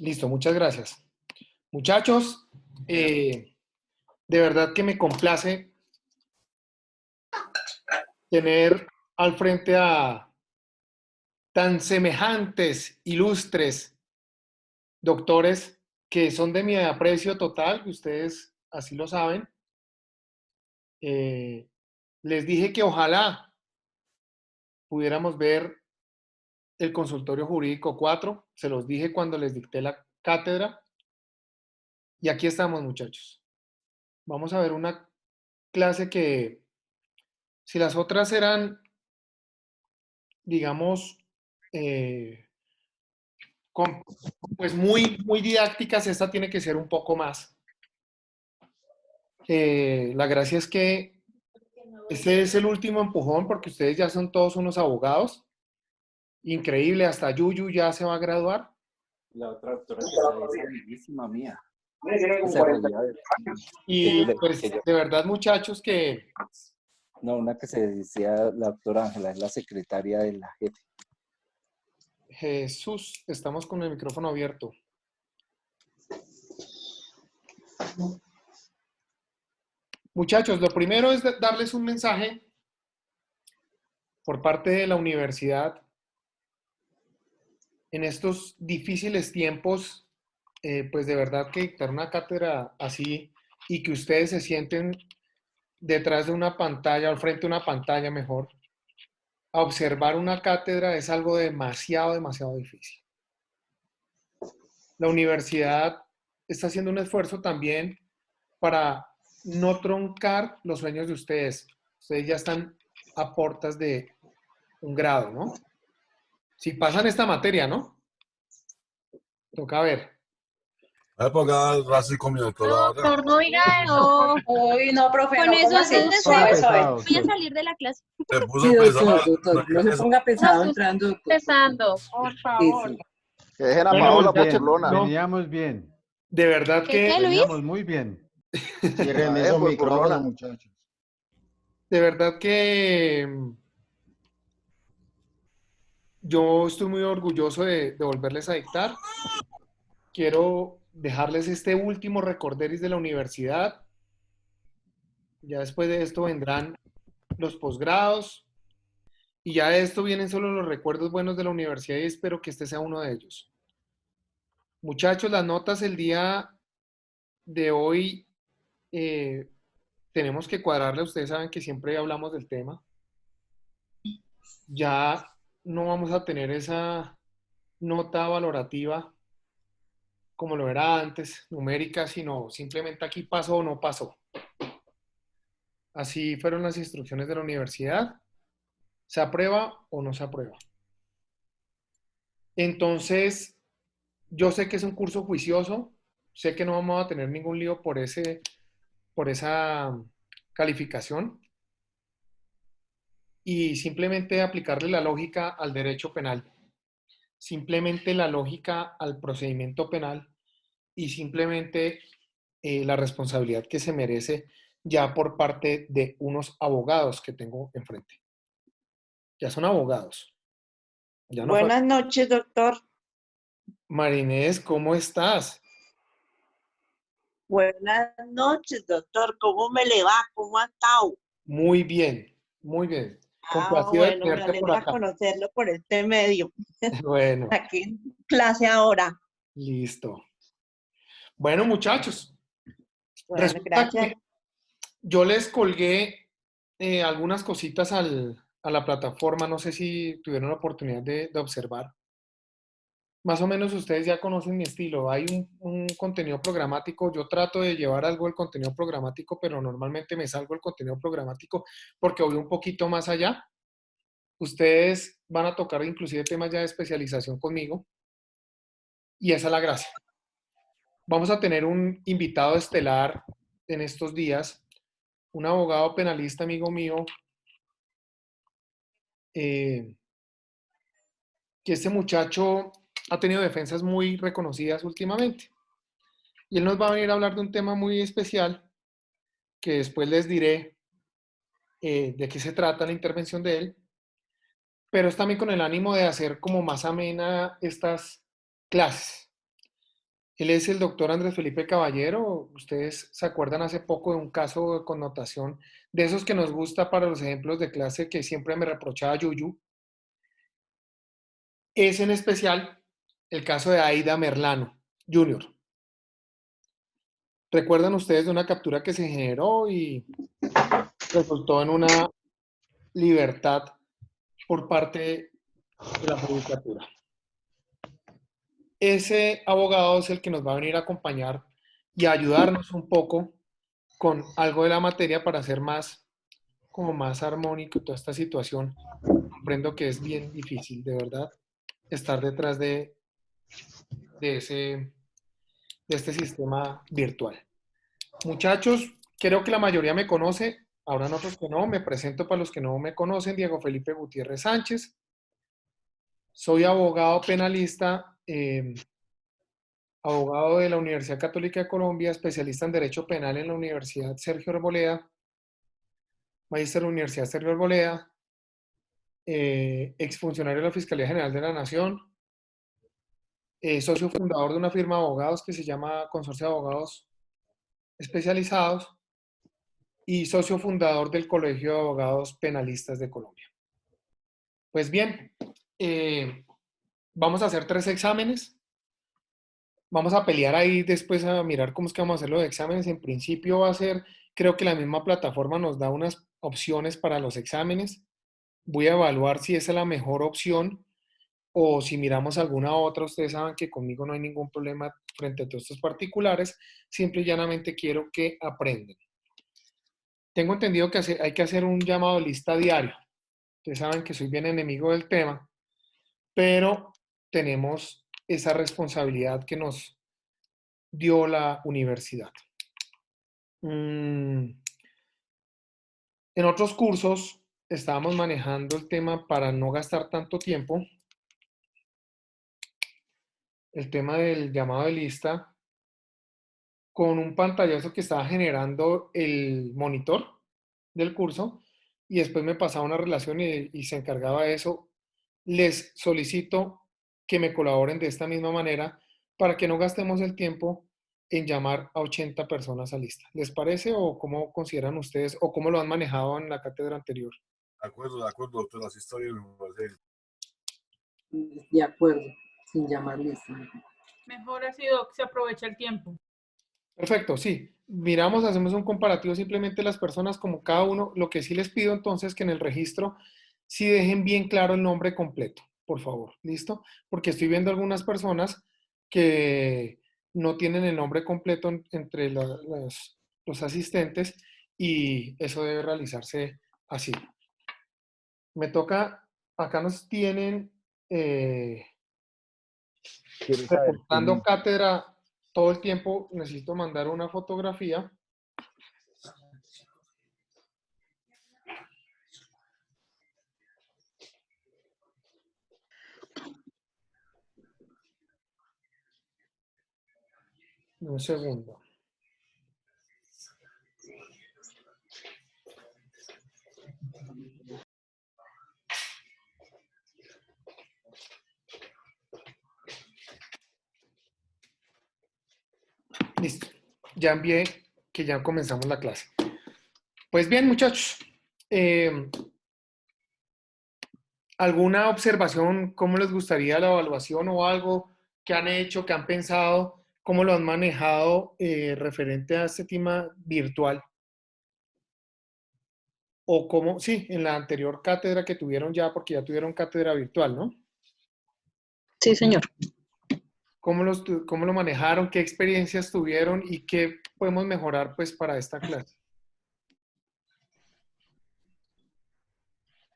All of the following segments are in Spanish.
Listo, muchas gracias. Muchachos, de verdad que me complace tener al frente a tan semejantes, ilustres doctores que son de mi aprecio total, ustedes así lo saben. Eh, Les dije que ojalá pudiéramos ver el consultorio jurídico 4, se los dije cuando les dicté la cátedra, y aquí estamos, muchachos. Vamos a ver una clase que, si las otras eran, digamos, eh, con, pues muy didácticas, esta tiene que ser un poco más. La gracia es que este es el último empujón porque ustedes ya son todos unos abogados. Increíble, hasta Yuyu ya se va a graduar. La otra doctora que está es amiguísima mía. Tiene como Esa 40 realidad que yo Y le, pues que yo, de verdad, muchachos, que no, una que se decía la doctora Ángela, es la secretaria de la jefe. Jesús, estamos con el micrófono abierto. Muchachos, lo primero es darles un mensaje por parte de la universidad en estos difíciles tiempos, pues de verdad que dictar una cátedra así y que ustedes se sienten detrás de una pantalla, al frente de una pantalla mejor, a observar una cátedra es algo demasiado difícil. La universidad está haciendo un esfuerzo también para no troncar los sueños de ustedes. Ustedes ya están a portas de un grado, ¿no? Si pasan esta materia, ¿no? Toca ver. Época casi comienzo No, la doctor, no diga eso. Uy, no, profe, Con no, ¿cómo esos así? después Suave, suave. voy a salir de la clase. se Sí, puso doctor, pesada. doctor, no se ponga No, pesado estoy entrando, doctor. empezando, por Sí, favor. sí. Que dejen a Bueno, Paola por muchachos, bien, burlona. no, veníamos bien, de verdad ¿Qué, que, Luis? veníamos muy bien. Cierren A ver, esos por micrófonos, burlona. muchachos. de verdad que yo estoy muy orgulloso de volverles a dictar. Quiero dejarles este último recorderis de la universidad. Ya después de esto vendrán los posgrados y ya de esto vienen solo los recuerdos buenos de la universidad y espero que este sea uno de ellos. Muchachos, las notas el día de hoy tenemos que cuadrarle. Ustedes saben que siempre hablamos del tema. Ya no vamos a tener esa nota valorativa como lo era antes, numérica, sino simplemente aquí pasó o no pasó. Así fueron las instrucciones de la universidad. ¿Se aprueba o no se aprueba? Entonces, yo sé que es un curso juicioso, sé que no vamos a tener ningún lío por esa calificación y simplemente aplicarle la lógica al derecho penal, simplemente la lógica al procedimiento penal y simplemente la responsabilidad que se merece ya por parte de unos abogados que tengo enfrente. Ya son abogados. Ya no Buenas noches, doctor. Marinés, ¿cómo estás? Buenas noches, doctor. ¿Cómo me le va? ¿Cómo ha estado? Muy bien, muy bien. Ah, Complacido de bueno, me tenerte por alegra acá. conocerlo por este medio. Bueno, Aquí en clase ahora. listo. Bueno, muchachos, Bueno, resulta gracias. que yo les colgué algunas cositas a la plataforma, no sé si tuvieron la oportunidad de observar. Más o menos ustedes ya conocen mi estilo. Hay un contenido programático. Yo trato de llevar algo del contenido programático, pero normalmente me salgo del contenido programático porque voy un poquito más allá. Ustedes van a tocar inclusive temas ya de especialización conmigo y esa es la gracia. Vamos a tener un invitado estelar en estos días, un abogado penalista amigo mío, eh, que este muchacho ha tenido defensas muy reconocidas últimamente. Y él nos va a venir a hablar de un tema muy especial que después les diré de qué se trata la intervención de él, pero es también con el ánimo de hacer como más amena estas clases. Él es el doctor Andrés Felipe Caballero. Ustedes se acuerdan hace poco de un caso de connotación de esos que nos gusta para los ejemplos de clase que siempre me reprochaba Yuyu. Es en especial el caso de Aida Merlano Jr. ¿Recuerdan ustedes de una captura que se generó y resultó en una libertad por parte de la judicatura? Ese abogado es el que nos va a venir a acompañar y a ayudarnos un poco con algo de la materia para hacer más, como más armónico toda esta situación. Comprendo que es bien difícil, de verdad, estar detrás de este sistema virtual. Muchachos, creo que la mayoría me conoce, habrán otros que no. Me presento para los que no me conocen: Diego Felipe Gutiérrez Sánchez. Soy abogado penalista, abogado de la Universidad Católica de Colombia, especialista en Derecho Penal en la Universidad Sergio Arboleda, magíster de la Universidad Sergio Arboleda, exfuncionario de la Fiscalía General de la Nación, socio fundador de una firma de abogados que se llama Consorcio de Abogados Especializados y socio fundador del Colegio de Abogados Penalistas de Colombia. Pues bien, vamos a hacer 3 exámenes. Vamos a pelear ahí después a mirar cómo es que vamos a hacer los exámenes. En principio va a ser, creo que la misma plataforma nos da unas opciones para los exámenes. Voy a evaluar si esa es la mejor opción o si miramos alguna otra. Ustedes saben que conmigo no hay ningún problema frente a todos estos particulares. Simple y llanamente quiero que aprendan. Tengo entendido que hay que hacer un llamado de lista diario. Ustedes saben que soy bien enemigo del tema, pero tenemos esa responsabilidad que nos dio la universidad. En otros cursos estábamos manejando el tema para no gastar tanto tiempo, el tema del llamado de lista, con un pantallazo que estaba generando el monitor del curso y después me pasaba una relación y se encargaba de eso. Les solicito que me colaboren de esta misma manera para que no gastemos el tiempo en llamar a 80 personas a lista. ¿Les parece o cómo consideran ustedes o cómo lo han manejado en la cátedra anterior? De acuerdo, doctor, así está bien, me parece. De acuerdo, sin llamar lista. Mejor así, Doc, se aprovecha el tiempo. Perfecto, sí. Miramos, hacemos un comparativo simplemente las personas como cada uno. Lo que sí les pido entonces que en el registro sí dejen bien claro el nombre completo, por favor. ¿Listo? Porque estoy viendo algunas personas que no tienen el nombre completo entre los asistentes y eso debe realizarse así. Me toca, acá nos tienen Quiero saber reportando cátedra todo el tiempo. Necesito mandar una fotografía. Un segundo. Listo. Ya envié que ya comenzamos la clase. Pues bien, muchachos. ¿Alguna observación? ¿Cómo les gustaría la evaluación o algo que han hecho, que han pensado? ¿Cómo lo han manejado referente a este tema virtual? O cómo, sí, en la anterior cátedra que tuvieron ya, porque ya tuvieron cátedra virtual, ¿no? Sí, señor. ¿Cómo lo manejaron? ¿Qué experiencias tuvieron? ¿Y qué podemos mejorar pues para esta clase?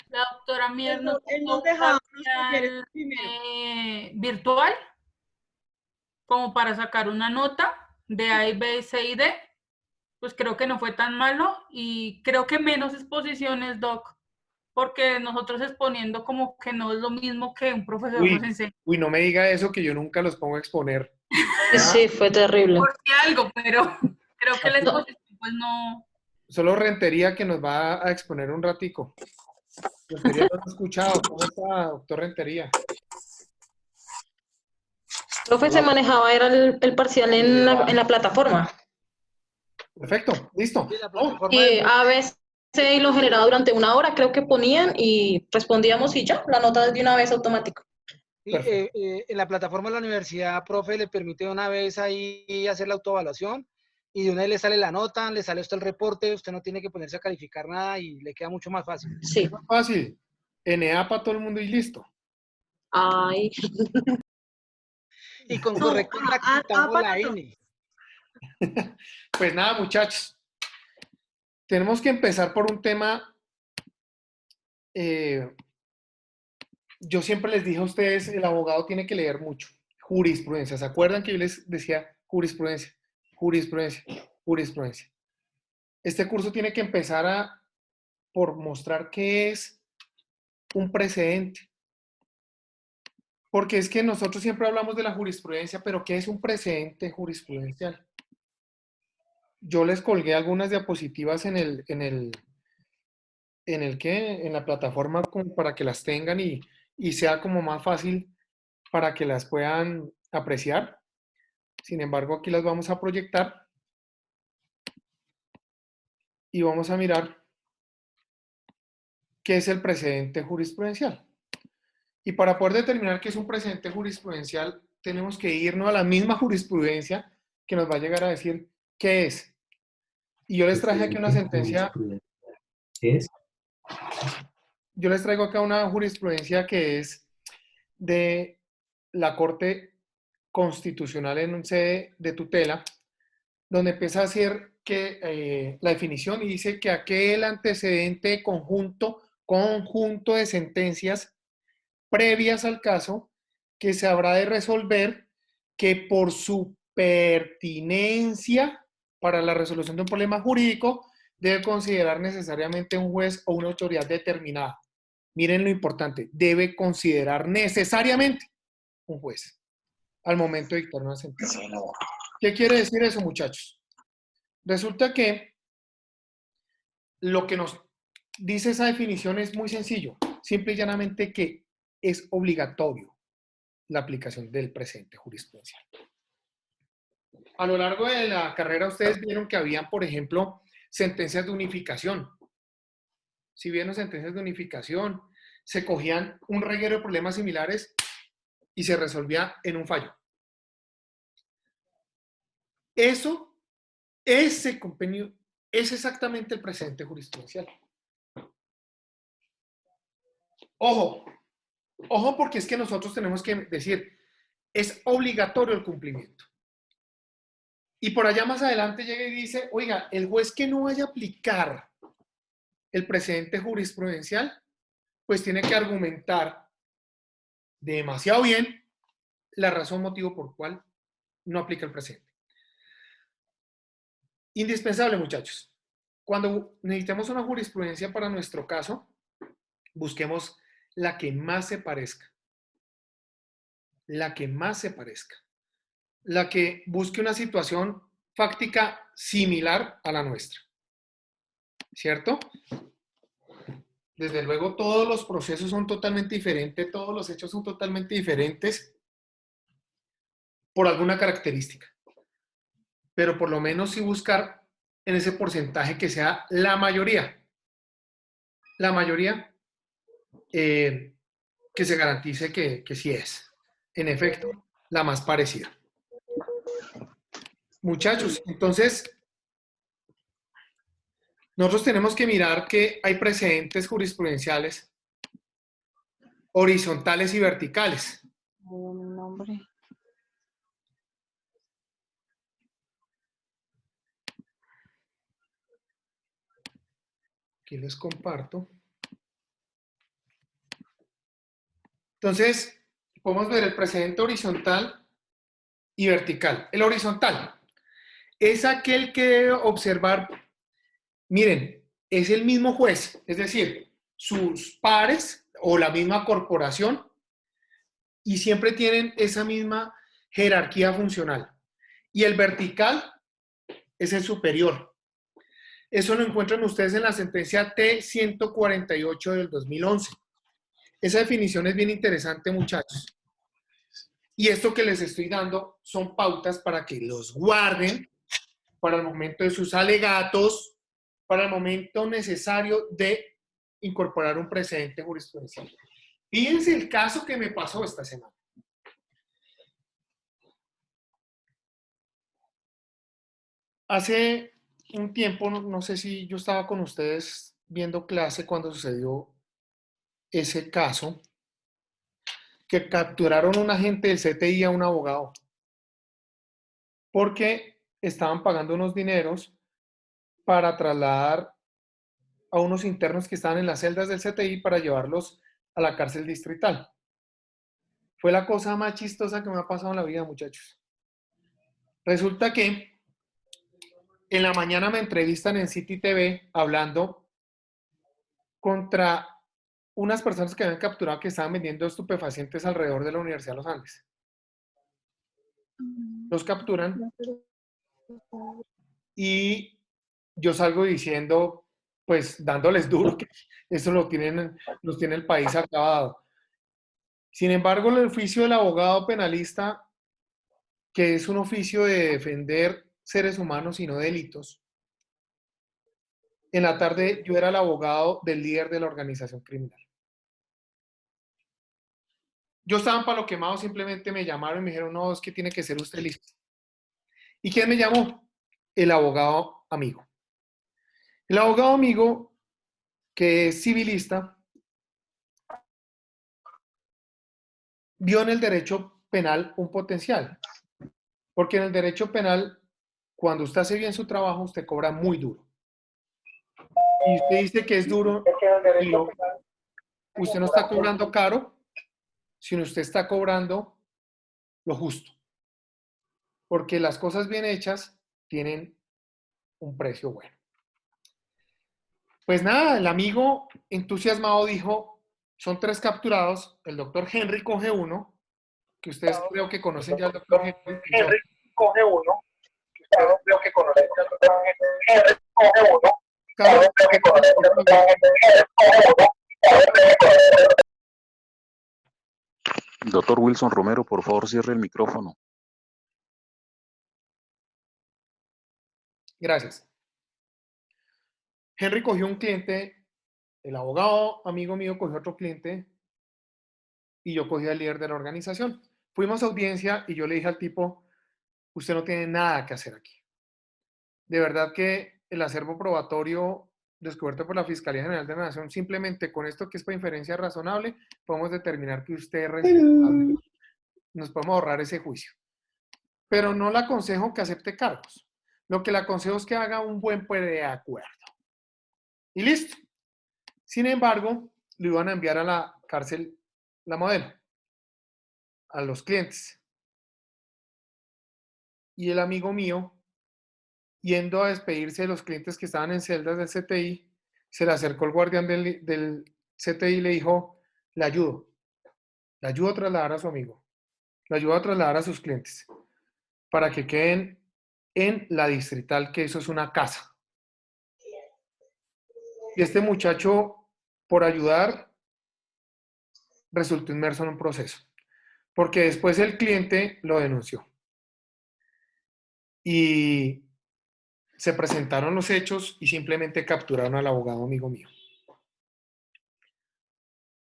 La doctora Mier nos Él nos dejaba los material, talleres primero. virtual como para sacar una nota de A y B, C y D. Pues creo que no fue tan malo y creo que menos exposiciones, Doc, porque nosotros exponiendo como que no es lo mismo que un profesor nos enseña. Uy, no me diga eso que yo nunca los pongo a exponer. Sí, fue terrible. Por si algo, pero creo que la exposición pues no. Solo Rentería que nos va a exponer un ratico. Rentería no lo he escuchado. ¿Cómo está, doctor Rentería? Profe, se manejaba, era el parcial en la plataforma. Perfecto, listo. Sí, la Oh, plataforma Y de a veces y lo generaba durante una hora, creo que ponían y respondíamos y ya, la nota de una vez automático. Sí, perfecto. en la plataforma de la universidad, profe, le permite una vez ahí hacer la autoevaluación y de una vez le sale la nota, le sale a usted el reporte, usted no tiene que ponerse a calificar nada y le queda mucho más fácil. Sí. Fácil. NA para todo el mundo y listo. Ay, Y con corrector le quitamos la N. Pues nada, muchachos. Tenemos que empezar por un tema. Yo siempre les dije a ustedes, el abogado tiene que leer mucho. Jurisprudencia. ¿Se acuerdan que yo les decía jurisprudencia, jurisprudencia, jurisprudencia? Este curso tiene que empezar por mostrar qué es un precedente. Porque es que nosotros siempre hablamos de la jurisprudencia, pero ¿qué es un precedente jurisprudencial? Yo les colgué algunas diapositivas en la plataforma como para que las tengan y sea como más fácil para que las puedan apreciar. Sin embargo, aquí las vamos a proyectar y vamos a mirar qué es el precedente jurisprudencial. Y para poder determinar qué es un precedente jurisprudencial, tenemos que irnos a la misma jurisprudencia que nos va a llegar a decir qué es. Y yo les traje aquí una sentencia. Yo les traigo acá una jurisprudencia que es de la Corte Constitucional en un sede de tutela, donde empieza a decir que la definición y dice que aquel antecedente conjunto de sentencias previas al caso que se habrá de resolver que por su pertinencia para la resolución de un problema jurídico debe considerar necesariamente un juez o una autoridad determinada. Miren lo importante, debe considerar necesariamente un juez al momento de dictar una sentencia. ¿Qué quiere decir eso, muchachos? Resulta que lo que nos dice esa definición es muy sencillo, simple y llanamente que es obligatorio la aplicación del precedente jurisprudencial. A lo largo de la carrera ustedes vieron que habían, por ejemplo, sentencias de unificación. Si vieron sentencias de unificación, se cogían un reguero de problemas similares y se resolvía en un fallo. Ese convenio es exactamente el precedente jurisprudencial. Ojo porque es que nosotros tenemos que decir, es obligatorio el cumplimiento. Y por allá más adelante llega y dice, oiga, el juez que no vaya a aplicar el precedente jurisprudencial, pues tiene que argumentar demasiado bien la razón, motivo por cual no aplica el precedente. Indispensable, muchachos. Cuando necesitemos una jurisprudencia para nuestro caso, busquemos la que más se parezca. La que más se parezca. La que busque una situación fáctica similar a la nuestra. ¿Cierto? Desde luego, todos los procesos son totalmente diferentes, todos los hechos son totalmente diferentes por alguna característica. Pero por lo menos sí buscar en ese porcentaje que sea la mayoría. La mayoría que se garantice que sí es, en efecto, la más parecida. Muchachos, entonces, nosotros tenemos que mirar que hay precedentes jurisprudenciales horizontales y verticales. Aquí les comparto. Entonces, podemos ver el precedente horizontal y vertical. El horizontal es aquel que debe observar, miren, es el mismo juez, es decir, sus pares o la misma corporación y siempre tienen esa misma jerarquía funcional. Y el vertical es el superior. Eso lo encuentran ustedes en la sentencia T-148 del 2011. Esa definición es bien interesante, muchachos. Y esto que les estoy dando son pautas para que los guarden para el momento de sus alegatos, para el momento necesario de incorporar un precedente jurisprudencial. Fíjense el caso que me pasó esta semana. Hace un tiempo, no sé si yo estaba con ustedes viendo clase cuando sucedió ese caso, que capturaron un agente del CTI a un abogado, porque estaban pagando unos dineros para trasladar a unos internos que estaban en las celdas del CTI para llevarlos a la cárcel distrital. Fue la cosa más chistosa que me ha pasado en la vida, muchachos. Resulta que en la mañana me entrevistan en City TV hablando contra unas personas que habían capturado que estaban vendiendo estupefacientes alrededor de la Universidad de los Andes. Los capturan y yo salgo diciendo, pues dándoles duro, que eso los tiene el país acabado. Sin embargo, el oficio del abogado penalista, que es un oficio de defender seres humanos y no delitos, en la tarde yo era el abogado del líder de la organización criminal. Yo estaba en palo quemado, simplemente me llamaron y me dijeron, no, es que tiene que ser usted listo. ¿Y quién me llamó? El abogado amigo. El abogado amigo, que es civilista, vio en el derecho penal un potencial. Porque en el derecho penal, cuando usted hace bien su trabajo, usted cobra muy duro. Y usted dice que es duro, pero usted no está cobrando caro, sino usted está cobrando lo justo. Porque las cosas bien hechas tienen un precio bueno. Pues nada, el amigo entusiasmado dijo, son 3 capturados, el doctor Henry coge uno, que ustedes creo que conocen ya al doctor Henry. Henry coge uno, que ustedes creo que conocen ya al doctor Henry coge uno. Carlos, Doctor Wilson Romero, por favor, cierre el micrófono. Gracias. Henry cogió un cliente, el abogado amigo mío cogió otro cliente y yo cogí al líder de la organización. Fuimos a audiencia y yo le dije al tipo, usted no tiene nada que hacer aquí. De verdad que el acervo probatorio descubierto por la Fiscalía General de la Nación, simplemente con esto que es por inferencia razonable, podemos determinar que usted es responsable. Nos podemos ahorrar ese juicio. Pero no le aconsejo que acepte cargos. Lo que le aconsejo es que haga un buen preacuerdo. Y listo. Sin embargo, lo iban a enviar a la cárcel La Modelo, a los clientes. Y el amigo mío, yendo a despedirse de los clientes que estaban en celdas del CTI, se le acercó el guardián del CTI y le dijo, le ayudo a trasladar a su amigo, le ayudo a trasladar a sus clientes, para que queden en la distrital, que eso es una casa. Y este muchacho, por ayudar, resultó inmerso en un proceso, porque después el cliente lo denunció. Y se presentaron los hechos y simplemente capturaron al abogado amigo mío.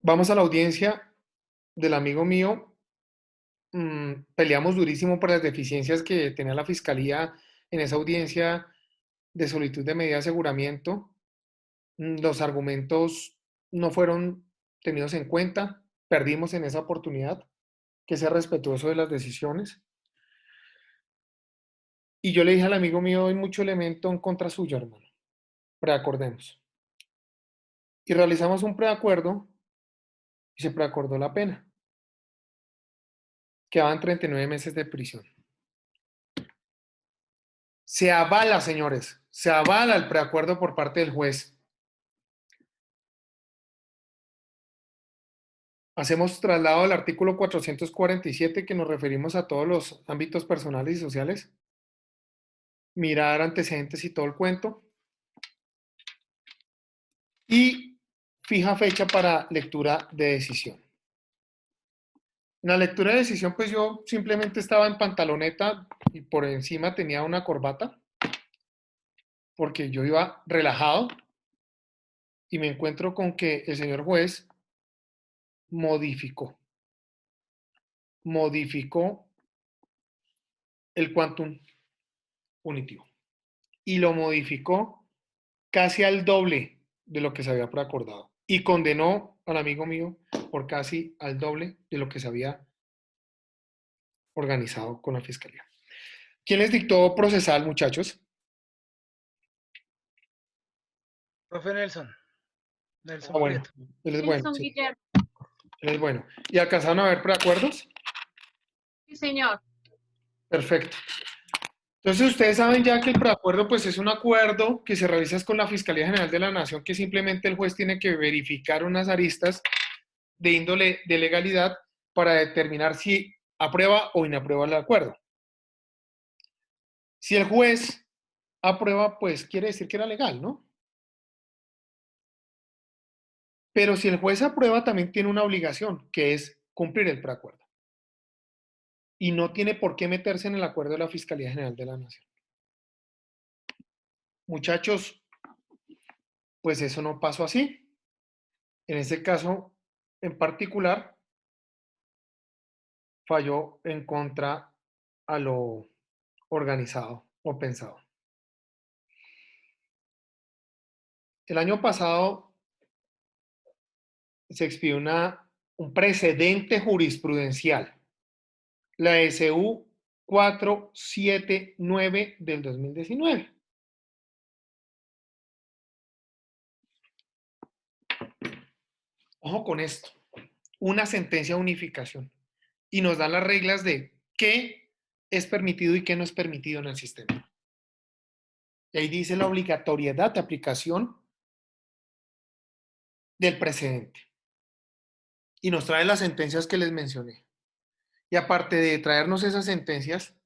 Vamos a la audiencia del amigo mío. Peleamos durísimo por las deficiencias que tenía la fiscalía en esa audiencia de solicitud de medida de aseguramiento. Los argumentos no fueron tenidos en cuenta. Perdimos en esa oportunidad. Que sea respetuoso de las decisiones. Y yo le dije al amigo mío, hay mucho elemento en contra suyo, hermano. Preacordemos. Y realizamos un preacuerdo y se preacordó la pena. Quedaban 39 meses de prisión. Se avala, señores, se avala el preacuerdo por parte del juez. Hacemos traslado del artículo 447 que nos referimos a todos los ámbitos personales y sociales. Mirar antecedentes y todo el cuento. Y fija fecha para lectura de decisión. En la lectura de decisión, pues yo simplemente estaba en pantaloneta y por encima tenía una corbata, porque yo iba relajado y me encuentro con que el señor juez modificó el quantum punitivo y lo modificó casi al doble de lo que se había preacordado y condenó al amigo mío por casi al doble de lo que se había organizado con la fiscalía. ¿Quién les dictó procesal, muchachos? Profe Nelson. Nelson Ah, bueno, Prieto. él es bueno, Nelson sí, Guillermo. él es bueno. ¿Y alcanzaron a ver preacuerdos? Sí, señor. Perfecto. Entonces ustedes saben ya que el preacuerdo pues es un acuerdo que se realiza con la Fiscalía General de la Nación, que simplemente el juez tiene que verificar unas aristas de índole de legalidad para determinar si aprueba o inaprueba el acuerdo. Si el juez aprueba, pues quiere decir que era legal, ¿no? Pero si el juez aprueba, también tiene una obligación, que es cumplir el preacuerdo. Y no tiene por qué meterse en el acuerdo de la Fiscalía General de la Nación. Muchachos, pues eso no pasó así. En este caso, en particular, falló en contra a lo organizado o pensado. El año pasado se expidió un precedente jurisprudencial, la SU 479 del 2019. Ojo con esto, una sentencia de unificación y nos da las reglas de qué es permitido y qué no es permitido en el sistema. Y ahí dice la obligatoriedad de aplicación del precedente. Y nos trae las sentencias que les mencioné. Y aparte de traernos esas sentencias,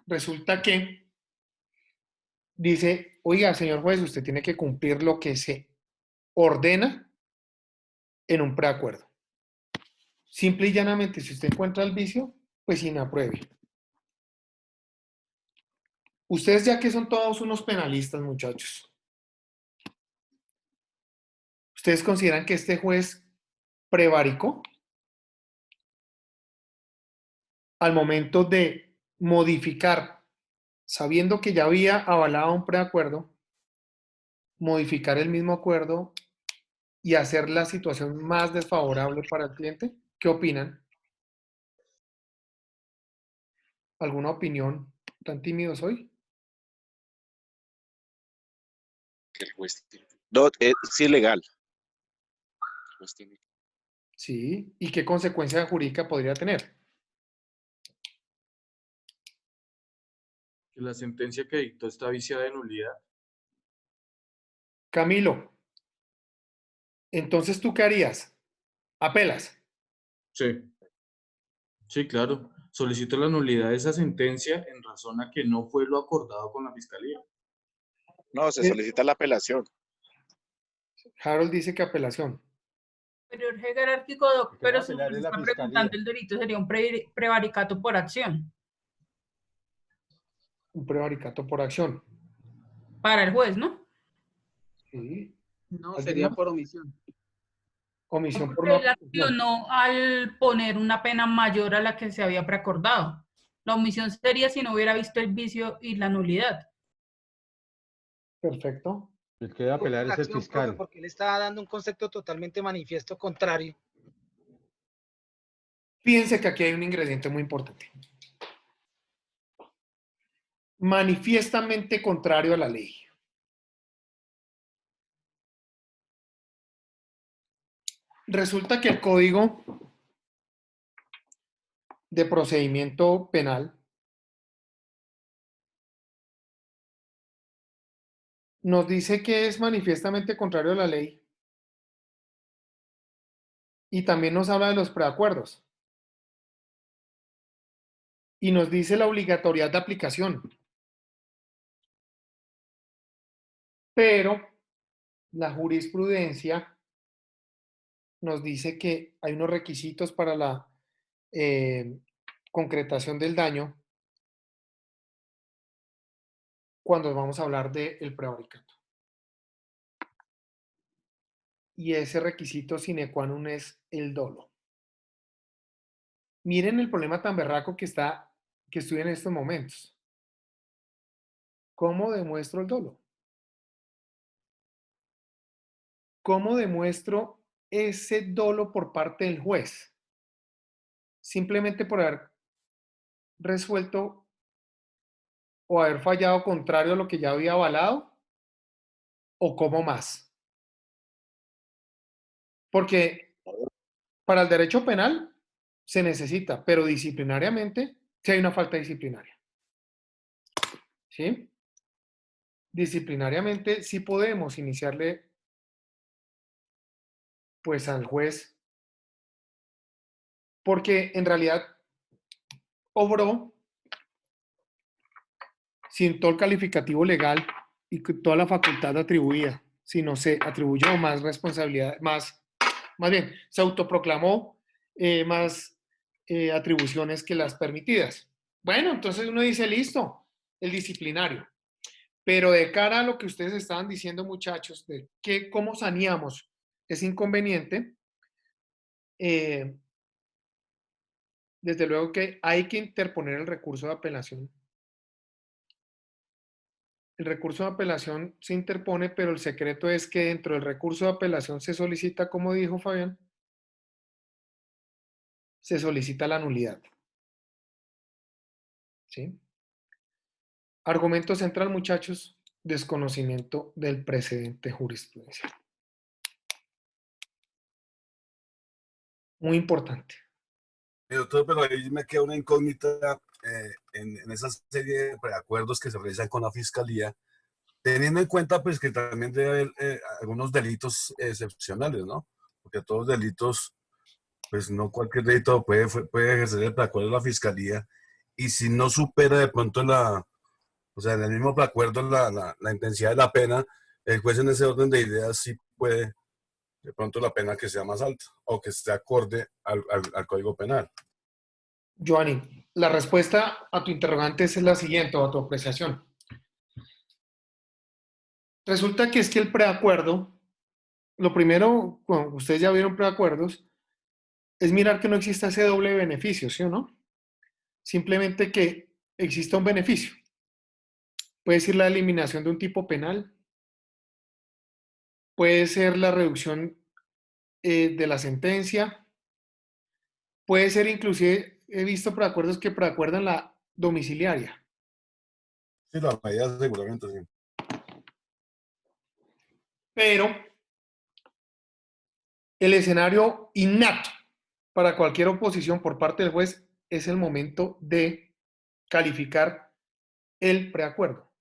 resulta que dice, oiga, señor juez, usted tiene que cumplir lo que se ordena en un preacuerdo. Simple y llanamente, si usted encuentra el vicio, pues inapruebe. Ustedes ya que son todos unos penalistas, muchachos, ¿ustedes consideran que este juez prevaricó al momento de modificar, sabiendo que ya había avalado un preacuerdo, modificar el mismo acuerdo y hacer la situación más desfavorable para el cliente? ¿Qué opinan? ¿Alguna opinión? ¿Tan tímidos hoy? Que el juez tiene. No, es ilegal. El juez tiene. Sí. ¿Y qué consecuencia jurídica podría tener? Que la sentencia que dictó está viciada de nulidad. Camilo, entonces ¿tú qué harías? ¿Apelas? Sí. Sí, claro. Solicito la nulidad de esa sentencia en razón a que no fue lo acordado con la fiscalía. No, se solicita la apelación. Harold dice que apelación. Superior jerárquico, doc, Porque pero va a si apelar nos es la está fiscalía. preguntando el delito, sería un prevaricato por acción Un prevaricato por acción. para el juez, ¿no? Sí. No, ¿Alguien sería más? por omisión. Omisión por Porque no él accionó al poner una pena mayor a la que se había preacordado. La omisión sería si no hubiera visto el vicio y la nulidad. Perfecto. El que debe apelar es el Acción, profe, fiscal. porque él está dando un concepto totalmente manifiesto contrario. Fíjense que aquí hay un ingrediente muy importante. Manifiestamente contrario a la ley. Resulta que el Código de Procedimiento Penal nos dice que es manifiestamente contrario a la ley y también nos habla de los preacuerdos y nos dice la obligatoriedad de aplicación. Pero la jurisprudencia nos dice que hay unos requisitos para la concretación del daño cuando vamos a hablar del prevaricato. Y ese requisito sine qua non es el dolo. Miren el problema tan berraco que estoy en estos momentos. ¿Cómo demuestro el dolo? ¿Cómo demuestro ese dolo por parte del juez? Simplemente por haber resuelto o haber fallado contrario a lo que ya había avalado, o cómo más. Porque para el derecho penal se necesita, pero disciplinariamente si hay una falta disciplinaria. ¿Sí? Disciplinariamente sí podemos iniciarle pues al juez, porque en realidad obró sin todo el calificativo legal y con toda la facultad atribuida, sino se atribuyó más responsabilidad, más bien, se autoproclamó más atribuciones que las permitidas. Bueno, entonces uno dice, listo, el disciplinario. Pero de cara a lo que ustedes estaban diciendo, muchachos, de cómo saneamos ese inconveniente, desde luego que hay que interponer el recurso de apelación. El recurso de apelación se interpone, pero el secreto es que dentro del recurso de apelación se solicita, como dijo Fabián, se solicita la nulidad. ¿Sí? Argumento central, muchachos, desconocimiento del precedente jurisprudencial. Muy importante. Doctor, pero ahí me queda una incógnita en esa serie de preacuerdos que se realizan con la Fiscalía, teniendo en cuenta pues que también debe haber algunos delitos excepcionales, ¿no? Porque todos los delitos, pues no cualquier delito puede ejercer el preacuerdo de la Fiscalía, y si no supera de pronto o sea, en el mismo preacuerdo la intensidad de la pena, el juez en ese orden de ideas sí puede de pronto la pena que sea más alta o que esté acorde al Código Penal. Giovanni, la respuesta a tu interrogante es la siguiente, o a tu apreciación. Resulta que es que el preacuerdo, lo primero, cuando ustedes ya vieron preacuerdos, es mirar que no exista ese doble beneficio, ¿sí o no? Simplemente que exista un beneficio. Puede ser la eliminación de un tipo penal, puede ser la reducción de la sentencia, puede ser inclusive, he visto preacuerdos que preacuerdan la domiciliaria. Sí, la medida seguramente sí. Pero el escenario innato para cualquier oposición por parte del juez es el momento de calificar el preacuerdo.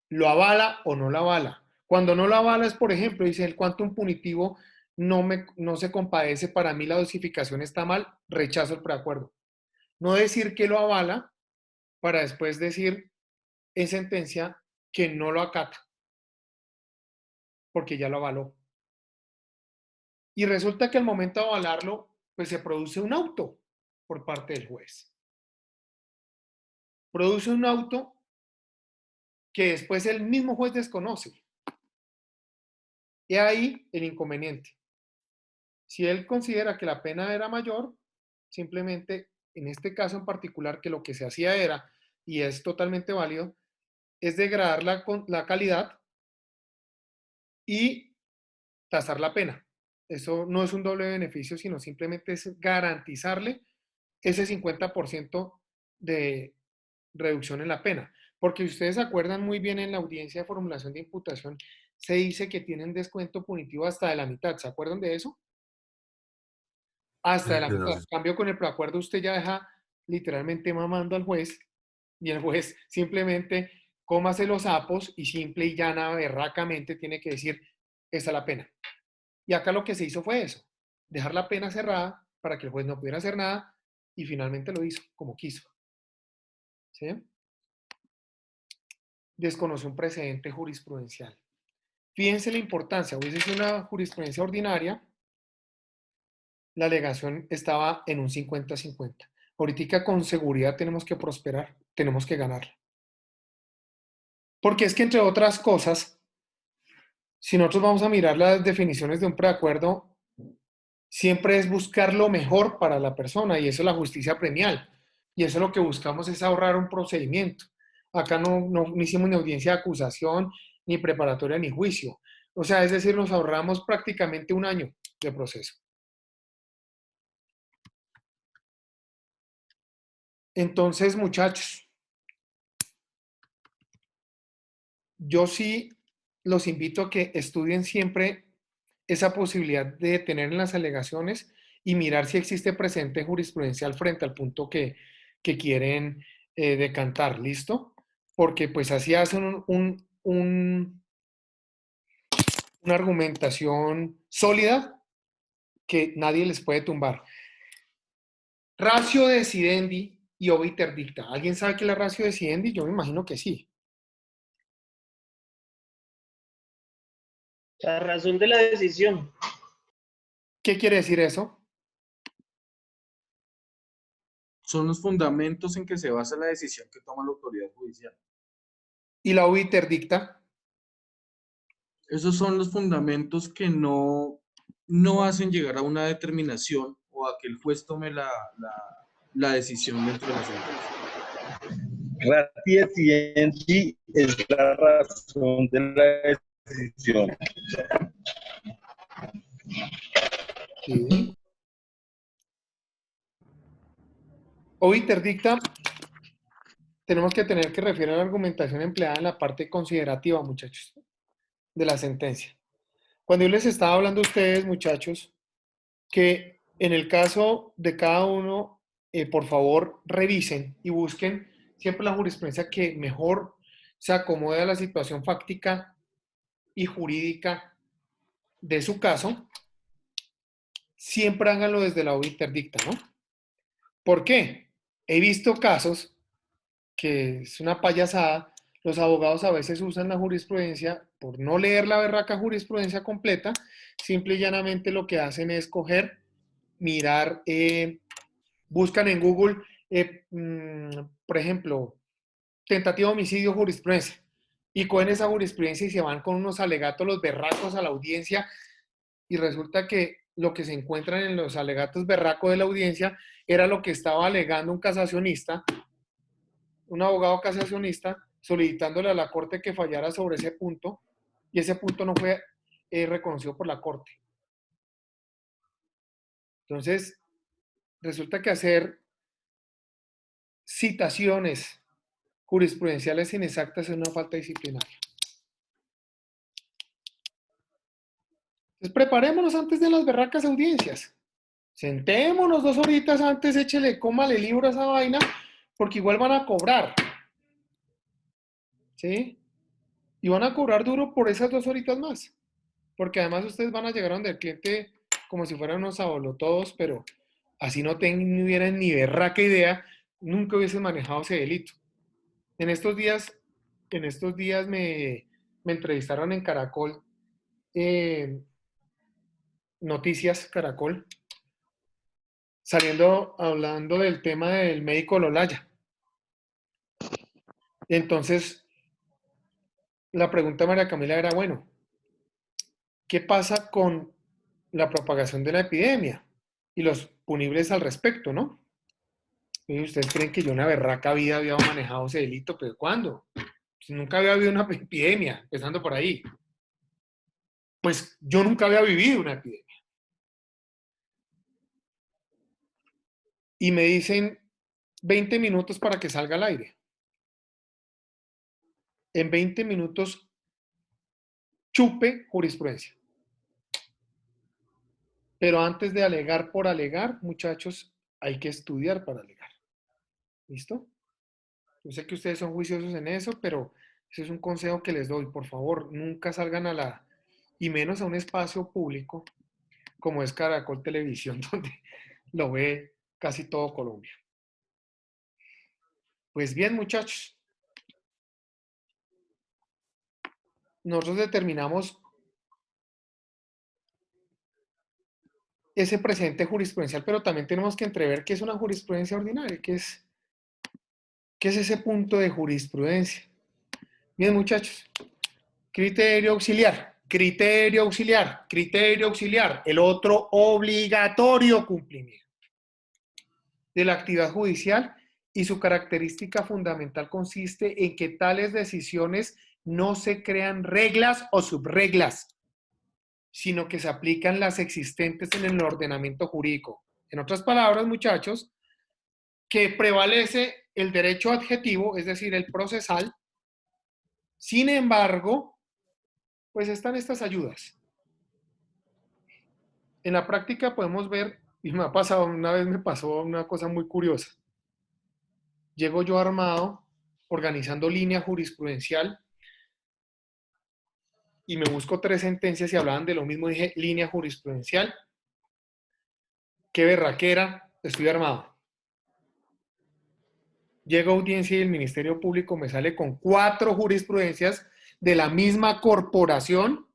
¿Lo avala o no lo avala? Cuando no lo avala es, por ejemplo, dice el quantum punitivo no se compadece, para mí la dosificación está mal, rechazo el preacuerdo. No decir que lo avala para después decir en sentencia que no lo acata, porque ya lo avaló. Y resulta que al momento de avalarlo, pues se produce un auto por parte del juez. Produce un auto que después el mismo juez desconoce. Y ahí el inconveniente. Si él considera que la pena era mayor, simplemente, en este caso en particular, que lo que se hacía era, y es totalmente válido, es degradar la calidad y tasar la pena. Eso no es un doble beneficio, sino simplemente es garantizarle ese 50% de reducción en la pena. Porque si ustedes se acuerdan muy bien, en la audiencia de formulación de imputación se dice que tienen descuento punitivo hasta de la mitad. ¿Se acuerdan de eso? Hasta de la mitad. En cambio, con el preacuerdo usted ya deja literalmente mamando al juez, y el juez simplemente cómase los sapos y simple y llana, berracamente tiene que decir, esta es la pena. Y acá lo que se hizo fue eso, dejar la pena cerrada para que el juez no pudiera hacer nada, y finalmente lo hizo como quiso. ¿Sí? Desconoció un precedente jurisprudencial. Fíjense la importancia, hubiese sido una jurisprudencia ordinaria, la alegación estaba en un 50-50. Ahorita con seguridad tenemos que prosperar, tenemos que ganarla. Porque es que, entre otras cosas, si nosotros vamos a mirar las definiciones de un preacuerdo, siempre es buscar lo mejor para la persona, y eso es la justicia premial. Y eso es lo que buscamos, es ahorrar un procedimiento. Acá no hicimos ni audiencia de acusación, ni preparatoria, ni juicio. O sea, es decir, nos ahorramos prácticamente un año de proceso. Entonces, muchachos, yo sí los invito a que estudien siempre esa posibilidad de tener en las alegaciones y mirar si existe precedente jurisprudencial frente al punto que quieren decantar, ¿listo? Porque pues así hacen una argumentación sólida que nadie les puede tumbar. Ratio decidendi y obiter dicta. ¿Alguien sabe qué es la ratio decidendi? Yo me imagino que sí. La razón de la decisión. ¿Qué quiere decir eso? Son los fundamentos en que se basa la decisión que toma la autoridad judicial. ¿Y la obiter dicta? Esos son los fundamentos que no hacen llegar a una determinación o a que el juez tome la decisión dentro de la sentencia. Ratio decidendi es la razón de la decisión. Sí. Obiter dicta, tenemos que tener que refiere a la argumentación empleada en la parte considerativa, muchachos, de la sentencia. Cuando yo les estaba hablando a ustedes, muchachos, que en el caso de cada uno, por favor, revisen y busquen siempre la jurisprudencia que mejor se acomode a la situación fáctica y jurídica de su caso. Siempre háganlo desde la obiter dicta, ¿no? ¿Por qué? He visto casos que es una payasada. Los abogados a veces usan la jurisprudencia por no leer la berraca jurisprudencia completa. Simple y llanamente lo que hacen es coger, mirar, buscan en Google, por ejemplo, tentativa de homicidio, jurisprudencia, y cogen esa jurisprudencia y se van con unos alegatos, los berracos a la audiencia, y resulta que lo que se encuentran en los alegatos berracos de la audiencia era lo que estaba alegando un casacionista, un abogado casacionista, solicitándole a la Corte que fallara sobre ese punto, y ese punto no fue reconocido por la Corte. Entonces, resulta que hacer citaciones jurisprudenciales inexactas es una falta disciplinaria. Entonces, preparémonos antes de las berracas audiencias. Sentémonos 2 horitas antes, échele, cómale libro a esa vaina, porque igual van a cobrar. ¿Sí? Y van a cobrar duro por esas 2 horitas más. Porque además ustedes van a llegar donde el cliente como si fueran unos abolotodos, pero así no tuvieran ni berraca idea, nunca hubiesen manejado ese delito. En estos días me entrevistaron en Caracol, Noticias Caracol, hablando del tema del médico Lolaya. Entonces, la pregunta de María Camila era, bueno, ¿qué pasa con la propagación de la epidemia y los punibles al respecto, no? Y ustedes creen que yo una berraca vida había manejado ese delito, pero ¿cuándo? Pues nunca había habido una epidemia, empezando por ahí. Pues yo nunca había vivido una epidemia. Y me dicen 20 minutos para que salga al aire. En 20 minutos chupe jurisprudencia. Pero antes de alegar por alegar, muchachos, hay que estudiar para alegar. ¿Listo? Yo sé que ustedes son juiciosos en eso, pero ese es un consejo que les doy. Por favor, nunca salgan y menos a un espacio público como es Caracol Televisión, donde lo ve casi todo Colombia. Pues bien, muchachos. Nosotros determinamos ese precedente jurisprudencial, pero también tenemos que entrever qué es una jurisprudencia ordinaria, qué es ese punto de jurisprudencia. Bien, muchachos, criterio auxiliar, criterio auxiliar, criterio auxiliar, el otro obligatorio cumplimiento de la actividad judicial, y su característica fundamental consiste en que tales decisiones no se crean reglas o subreglas, sino que se aplican las existentes en el ordenamiento jurídico. En otras palabras, muchachos, que prevalece el derecho adjetivo, es decir, el procesal. Sin embargo, pues están estas ayudas. En la práctica podemos ver, y una vez me pasó una cosa muy curiosa. Llego yo armado, organizando línea jurisprudencial, y me busco 3 sentencias y hablaban de lo mismo. Dije, línea jurisprudencial, qué berraquera, estoy armado. Llego a audiencia y el Ministerio Público me sale con 4 jurisprudencias de la misma corporación,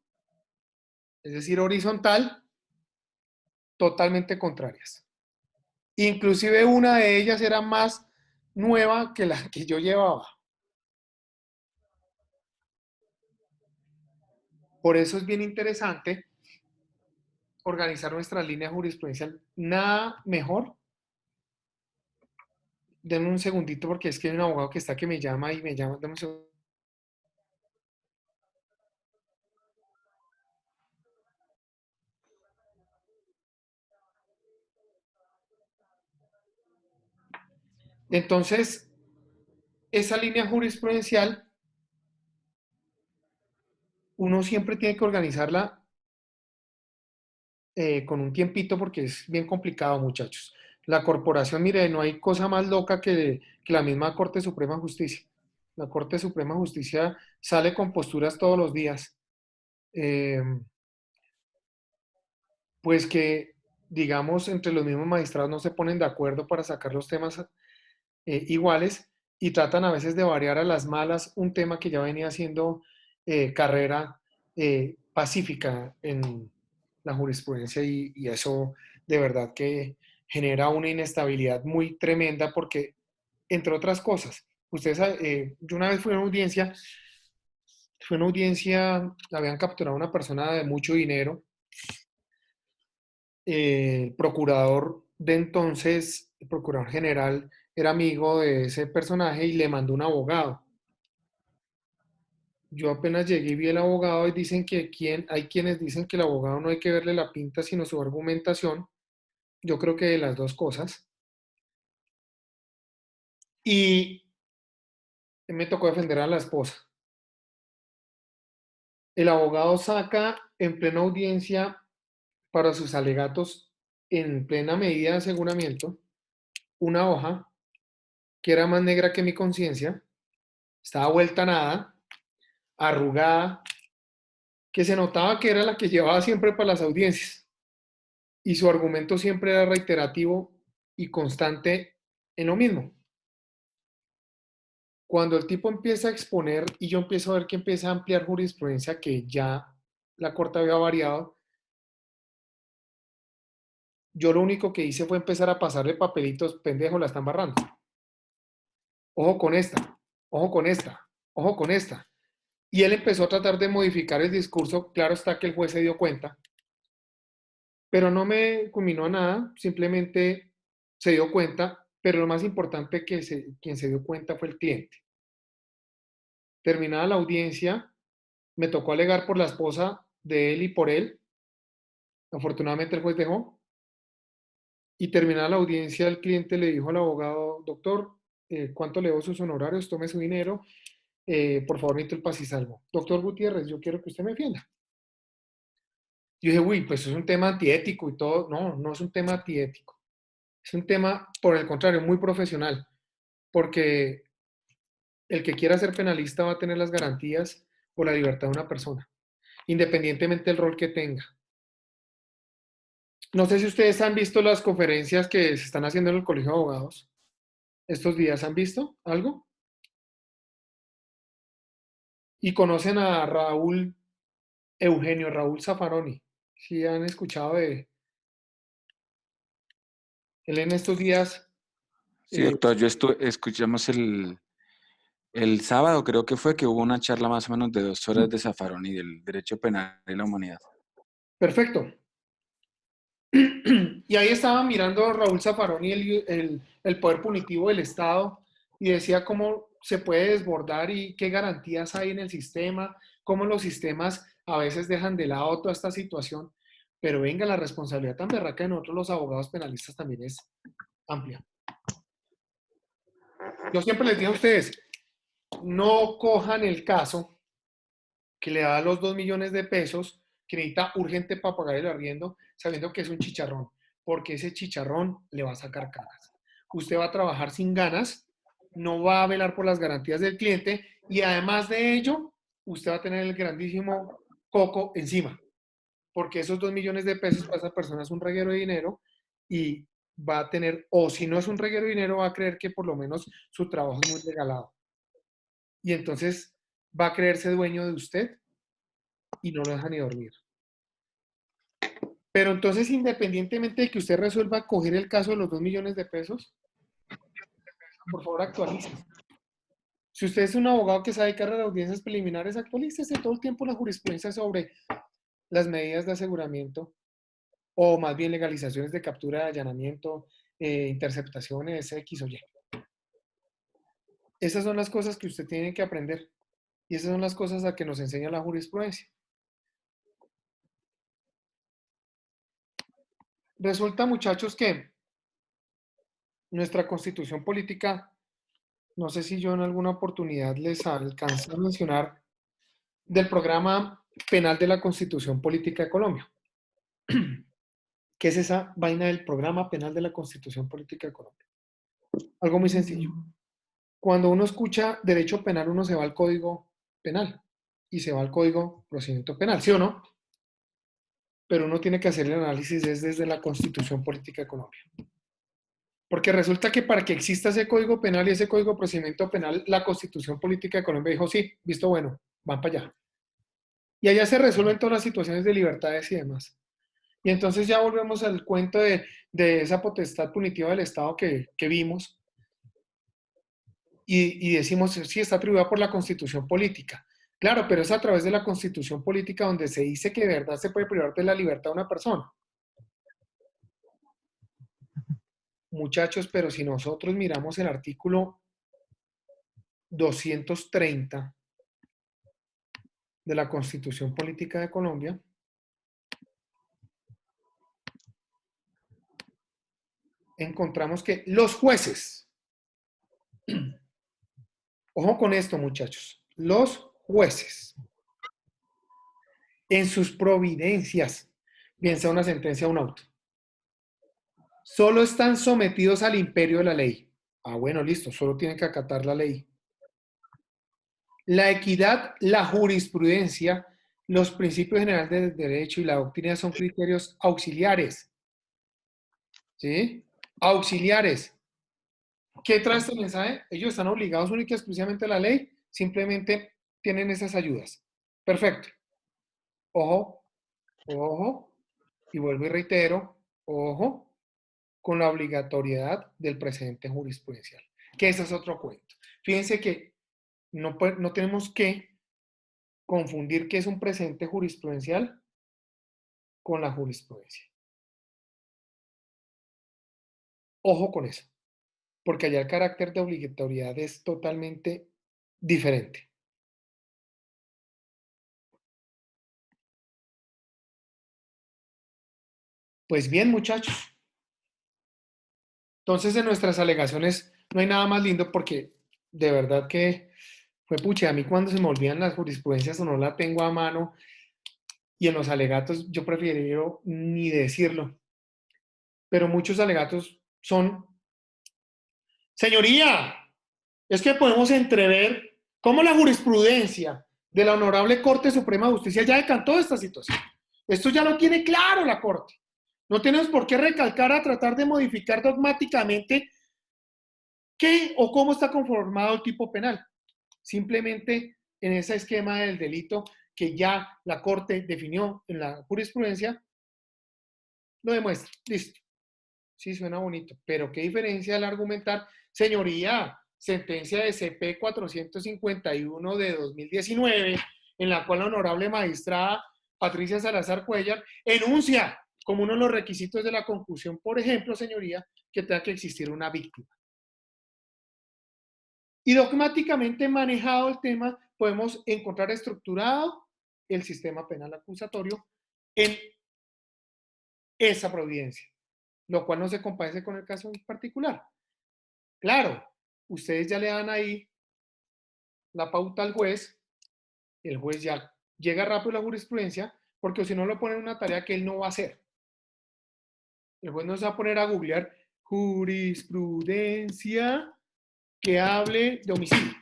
es decir, horizontal, totalmente contrarias. Inclusive una de ellas era más nueva que la que yo llevaba. Por eso es bien interesante organizar nuestra línea jurisprudencial. Nada mejor. Denme un segundito porque es que hay un abogado que está que me llama y me llama. Denme un segundo. Entonces, esa línea jurisprudencial, uno siempre tiene que organizarla con un tiempito porque es bien complicado, muchachos. La corporación, mire, no hay cosa más loca que la misma Corte Suprema de Justicia. La Corte Suprema de Justicia sale con posturas todos los días. Pues que, digamos, entre los mismos magistrados no se ponen de acuerdo para sacar los temas iguales, y tratan a veces de variar a las malas un tema que ya venía siendo carrera pacífica en la jurisprudencia, y eso de verdad que genera una inestabilidad muy tremenda porque, entre otras cosas, ustedes, yo una vez fue una audiencia, habían capturado a una persona de mucho dinero. El procurador de entonces, el procurador general, era amigo de ese personaje y le mandó un abogado. Yo apenas llegué y vi el abogado y dicen que hay quienes dicen que el abogado no hay que verle la pinta sino su argumentación. Yo creo que de las dos cosas. Y me tocó defender a la esposa. El abogado saca en plena audiencia para sus alegatos, en plena medida de aseguramiento, una hoja que era más negra que mi conciencia, estaba vuelta a nada, arrugada, que se notaba que era la que llevaba siempre para las audiencias. Y su argumento siempre era reiterativo y constante en lo mismo. Cuando el tipo empieza a exponer y yo empiezo a ver que empieza a ampliar jurisprudencia que ya la Corte había variado, yo lo único que hice fue empezar a pasarle papelitos: pendejo, la están barrando. Ojo con esta, ojo con esta, ojo con esta. Y él empezó a tratar de modificar el discurso. Claro está que el juez se dio cuenta, pero no me culminó a nada, simplemente se dio cuenta, pero lo más importante que quien se dio cuenta fue el cliente. Terminada la audiencia, me tocó alegar por la esposa de él y por él. Afortunadamente el juez dejó. Y terminada la audiencia, el cliente le dijo al abogado: doctor, ¿cuánto le debo sus honorarios? Tome su dinero. Por favor, necesito el paz y salvo. Doctor Gutiérrez, yo quiero que usted me defienda. Yo dije, uy, pues es un tema antiético y todo. No, no es un tema antiético. Es un tema, por el contrario, muy profesional. Porque el que quiera ser penalista va a tener las garantías o la libertad de una persona, independientemente del rol que tenga. No sé si ustedes han visto las conferencias que se están haciendo en el Colegio de Abogados estos días. ¿Han visto algo? Y conocen a Raúl Zaffaroni. ¿Sí han escuchado de Él en estos días, Sí, doctor, escuchamos el sábado, creo que fue, que hubo una charla más o menos de 2 horas de Zaffaroni del derecho penal y la humanidad. perfecto. Y ahí estaba mirando Raúl Zaffaroni el poder punitivo del Estado y decía cómo se puede desbordar y qué garantías hay en el sistema, cómo los sistemas a veces dejan de lado toda esta situación. Pero venga, la responsabilidad tan berraca de nosotros los abogados penalistas también es amplia. Yo siempre les digo a ustedes, no cojan el caso que le da los 2 millones de pesos que necesita urgente para pagar el arriendo, sabiendo que es un chicharrón, porque ese chicharrón le va a sacar canas. Usted va a trabajar sin ganas, no va a velar por las garantías del cliente y además de ello, usted va a tener el grandísimo coco encima, porque esos 2 millones de pesos para esa persona es un reguero de dinero y va a tener, o si no es un reguero de dinero, va a creer que por lo menos su trabajo es muy regalado. Y entonces va a creerse dueño de usted y no lo deja ni dormir. Pero entonces, independientemente de que usted resuelva coger el caso de los 2 millones de pesos, por favor actualice. Si usted es un abogado que sabe que a las audiencias preliminares, actualícese todo el tiempo la jurisprudencia sobre las medidas de aseguramiento o más bien legalizaciones de captura, de allanamiento, interceptaciones, X o Y. Esas son las cosas que usted tiene que aprender y esas son las cosas a que nos enseña la jurisprudencia. Resulta, muchachos, que nuestra constitución política, no sé si yo en alguna oportunidad les alcancé a mencionar del programa penal de la Constitución Política de Colombia. ¿Qué es esa vaina del programa penal de la Constitución Política de Colombia? Algo muy sencillo. Cuando uno escucha derecho penal, uno se va al Código Penal y se va al Código Procedimiento Penal, ¿sí o no? Pero uno tiene que hacer el análisis desde la Constitución Política de Colombia. Porque resulta que para que exista ese Código Penal y ese Código Procedimiento Penal, la Constitución Política de Colombia dijo, sí, visto bueno, van para allá. Y allá se resuelven todas las situaciones de libertades y demás. Y entonces ya volvemos al cuento de esa potestad punitiva del Estado que vimos y decimos, sí, está atribuida por la Constitución Política. Claro, pero es a través de la Constitución Política donde se dice que de verdad se puede privar de la libertad a una persona. Muchachos, pero si nosotros miramos el artículo 230 de la Constitución Política de Colombia, encontramos que los jueces, ojo con esto, muchachos, los jueces, en sus providencias, bien sea una sentencia o un auto, solo están sometidos al imperio de la ley. Ah, bueno, listo, solo tienen que acatar la ley. La equidad, la jurisprudencia, los principios generales del derecho y la doctrina son criterios auxiliares. ¿Sí? Auxiliares. ¿Qué trae este mensaje? Ellos están obligados única y exclusivamente a la ley, simplemente tienen esas ayudas. Perfecto. Ojo, ojo, y vuelvo y reitero, ojo, con la obligatoriedad del precedente jurisprudencial, que ese es otro cuento. Fíjense que no tenemos que confundir qué es un precedente jurisprudencial con la jurisprudencia. Ojo con eso, porque allá el carácter de obligatoriedad es totalmente diferente. Pues bien, muchachos. Entonces, en nuestras alegaciones no hay nada más lindo porque de verdad que fue pucha, a mí cuando se me olvidan las jurisprudencias o no la tengo a mano y en los alegatos yo prefiero ni decirlo. Pero muchos alegatos son, señoría, es que podemos entrever cómo la jurisprudencia de la Honorable Corte Suprema de Justicia ya decantó esta situación. Esto ya lo tiene claro la Corte. No tenemos por qué recalcar a tratar de modificar dogmáticamente qué o cómo está conformado el tipo penal. Simplemente en ese esquema del delito que ya la Corte definió en la jurisprudencia, lo demuestra. Listo. Sí, suena bonito, pero ¿qué diferencia al argumentar? Señoría, sentencia de CP 451 de 2019, en la cual la honorable magistrada Patricia Salazar Cuellar enuncia como uno de los requisitos de la conclusión, por ejemplo, señoría, que tenga que existir una víctima. Y dogmáticamente manejado el tema, podemos encontrar estructurado el sistema penal acusatorio en esa providencia, lo cual no se compadece con el caso en particular. Claro, ustedes ya le dan ahí la pauta al juez, el juez ya llega rápido a la jurisprudencia, porque si no lo ponen una tarea que él no va a hacer. El juez no se va a poner a googlear jurisprudencia que hable de homicidio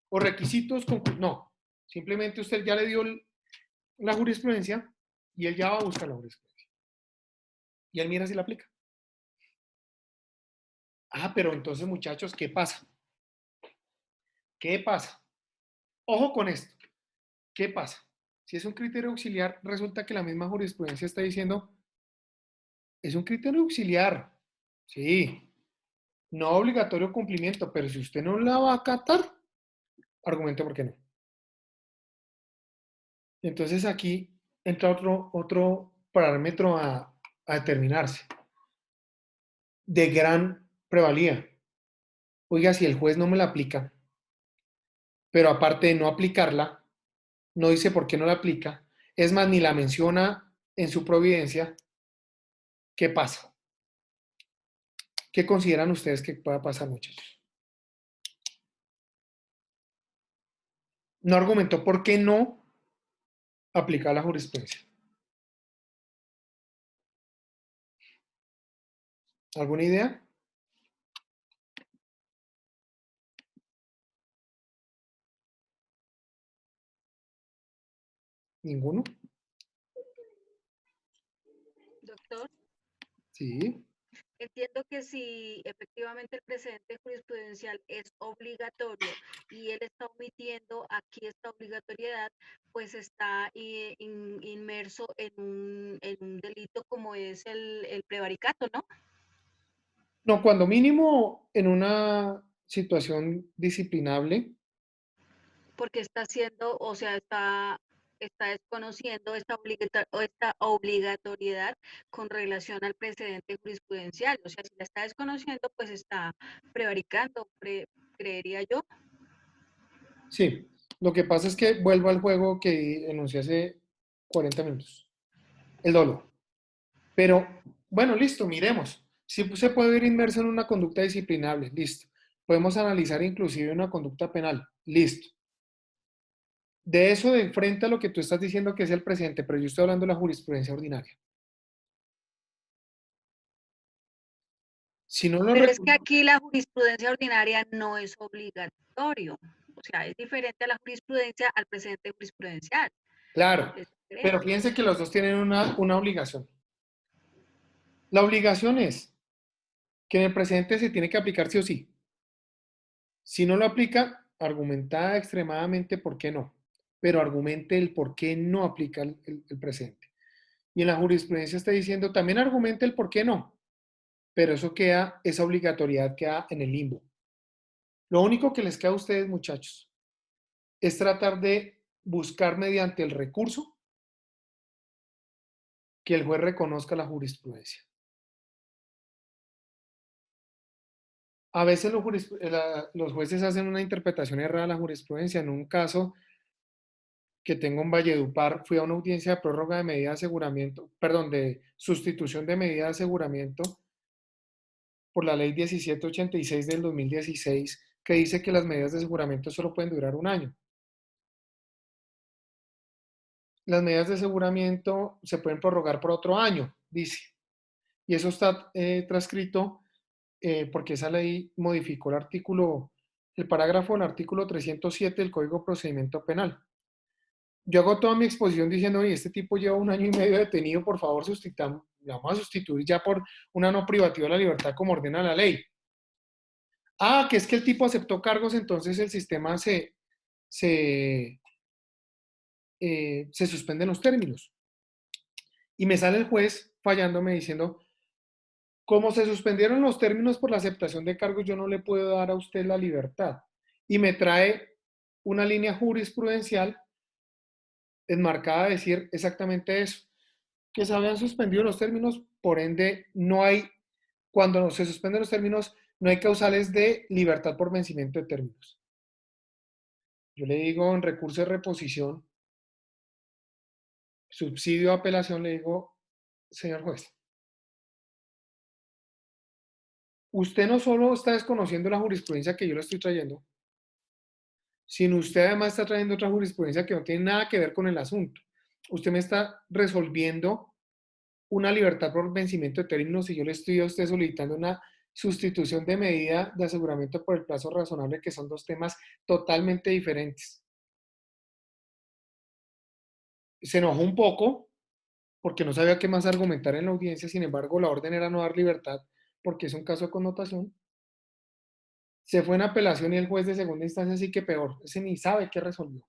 o requisitos, no, simplemente usted ya le dio la jurisprudencia y él ya va a buscar la jurisprudencia. Y él mira si la aplica. Ah, pero entonces, muchachos, ¿qué pasa? ¿Qué pasa? Ojo con esto. ¿Qué pasa? Si es un criterio auxiliar, resulta que la misma jurisprudencia está diciendo, es un criterio auxiliar, sí, no obligatorio cumplimiento, pero si usted no la va a acatar, argumente por qué no. Entonces aquí entra otro parámetro a determinarse, de gran prevalía. Oiga, si el juez no me la aplica, pero aparte de no aplicarla, no dice por qué no la aplica, es más, ni la menciona en su providencia, ¿qué pasa? ¿Qué consideran ustedes que pueda pasar, muchachos? No argumentó por qué no aplicar la jurisprudencia. ¿Alguna idea? ¿Ninguno? Doctor, Sí. entiendo que si efectivamente el precedente jurisprudencial es obligatorio y él está omitiendo aquí esta obligatoriedad, pues está inmerso en un delito como es el prevaricato, ¿no? No, cuando mínimo en una situación disciplinable, Porque está haciendo, o sea, está desconociendo esta obligatoriedad con relación al precedente jurisprudencial. O sea, si la está desconociendo, pues está prevaricando, creería yo. sí. Lo que pasa es que vuelvo al juego que enuncié hace 40 minutos. El dolo. Pero, bueno, listo, miremos. Si se puede ver inmerso en una conducta disciplinable, listo. Podemos analizar inclusive una conducta penal, listo. De eso de frente a lo que tú estás diciendo que es el presente, pero yo estoy hablando de la jurisprudencia ordinaria. Si no lo Pero es que aquí la jurisprudencia ordinaria no es obligatorio. O sea, es diferente a la jurisprudencia al precedente jurisprudencial. claro, Es diferente. pero fíjense que los dos tienen una obligación. La obligación es que en el presente se tiene que aplicar sí o sí. Si no lo aplica, argumenta extremadamente por qué no, pero argumente el por qué no aplica el presente. Y en la jurisprudencia está diciendo, también argumente el por qué no, pero eso queda, esa obligatoriedad queda en el limbo. Lo único que les queda a ustedes, muchachos, es tratar de buscar mediante el recurso que el juez reconozca la jurisprudencia. A veces los jueces hacen una interpretación errada de la jurisprudencia. En un caso que tengo en Valledupar, fui a una audiencia de prórroga de medida de aseguramiento, perdón, de sustitución de medida de aseguramiento por la ley 1786 del 2016, que dice que las medidas de aseguramiento solo pueden durar un año. Las medidas de aseguramiento se pueden prorrogar por otro año, dice. Y eso está transcrito porque esa ley modificó el parágrafo del artículo 307 del Código de Procedimiento Penal. Yo hago toda mi exposición diciendo, oye, este tipo lleva 1 año y medio detenido, por favor, la vamos a sustituir ya por una no privativa de la libertad como ordena la ley. Ah, que es que el tipo aceptó cargos, entonces el sistema se suspenden los términos. Y me sale el juez fallándome diciendo, Como se suspendieron los términos por la aceptación de cargos, yo no le puedo dar a usted la libertad. Y me trae una línea jurisprudencial enmarcada a decir exactamente eso, que se habían suspendido los términos, por ende no hay, cuando se suspenden los términos, no hay causales de libertad por vencimiento de términos. Yo le digo en recurso de reposición, subsidio de apelación, le digo, señor juez, usted no solo está desconociendo la jurisprudencia que yo le estoy trayendo, sino usted además está trayendo otra jurisprudencia que no tiene nada que ver con el asunto. Usted me está resolviendo una libertad por vencimiento de términos y yo le estoy a usted solicitando una sustitución de medida de aseguramiento por el plazo razonable, que son dos temas totalmente diferentes. Se enojó un poco porque no sabía qué más argumentar en la audiencia, sin embargo la orden era no dar libertad porque es un caso de connotación. Se fue en apelación y el juez de segunda instancia sí que peor, ese ni sabe qué resolvió.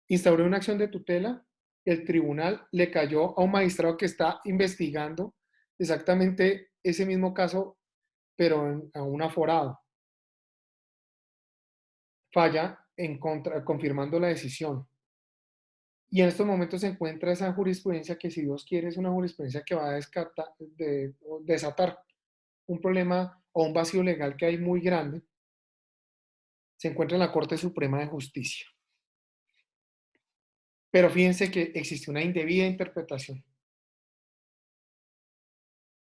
Instauró una acción de tutela, el tribunal le cayó a un magistrado que está investigando exactamente ese mismo caso, pero a un aforado. Falla en contra, confirmando la decisión. Y en estos momentos se encuentra esa jurisprudencia que, si Dios quiere, es una jurisprudencia que va a desatar un problema o un vacío legal que hay muy grande. Se encuentra en la Corte Suprema de Justicia. Pero fíjense que existe una indebida interpretación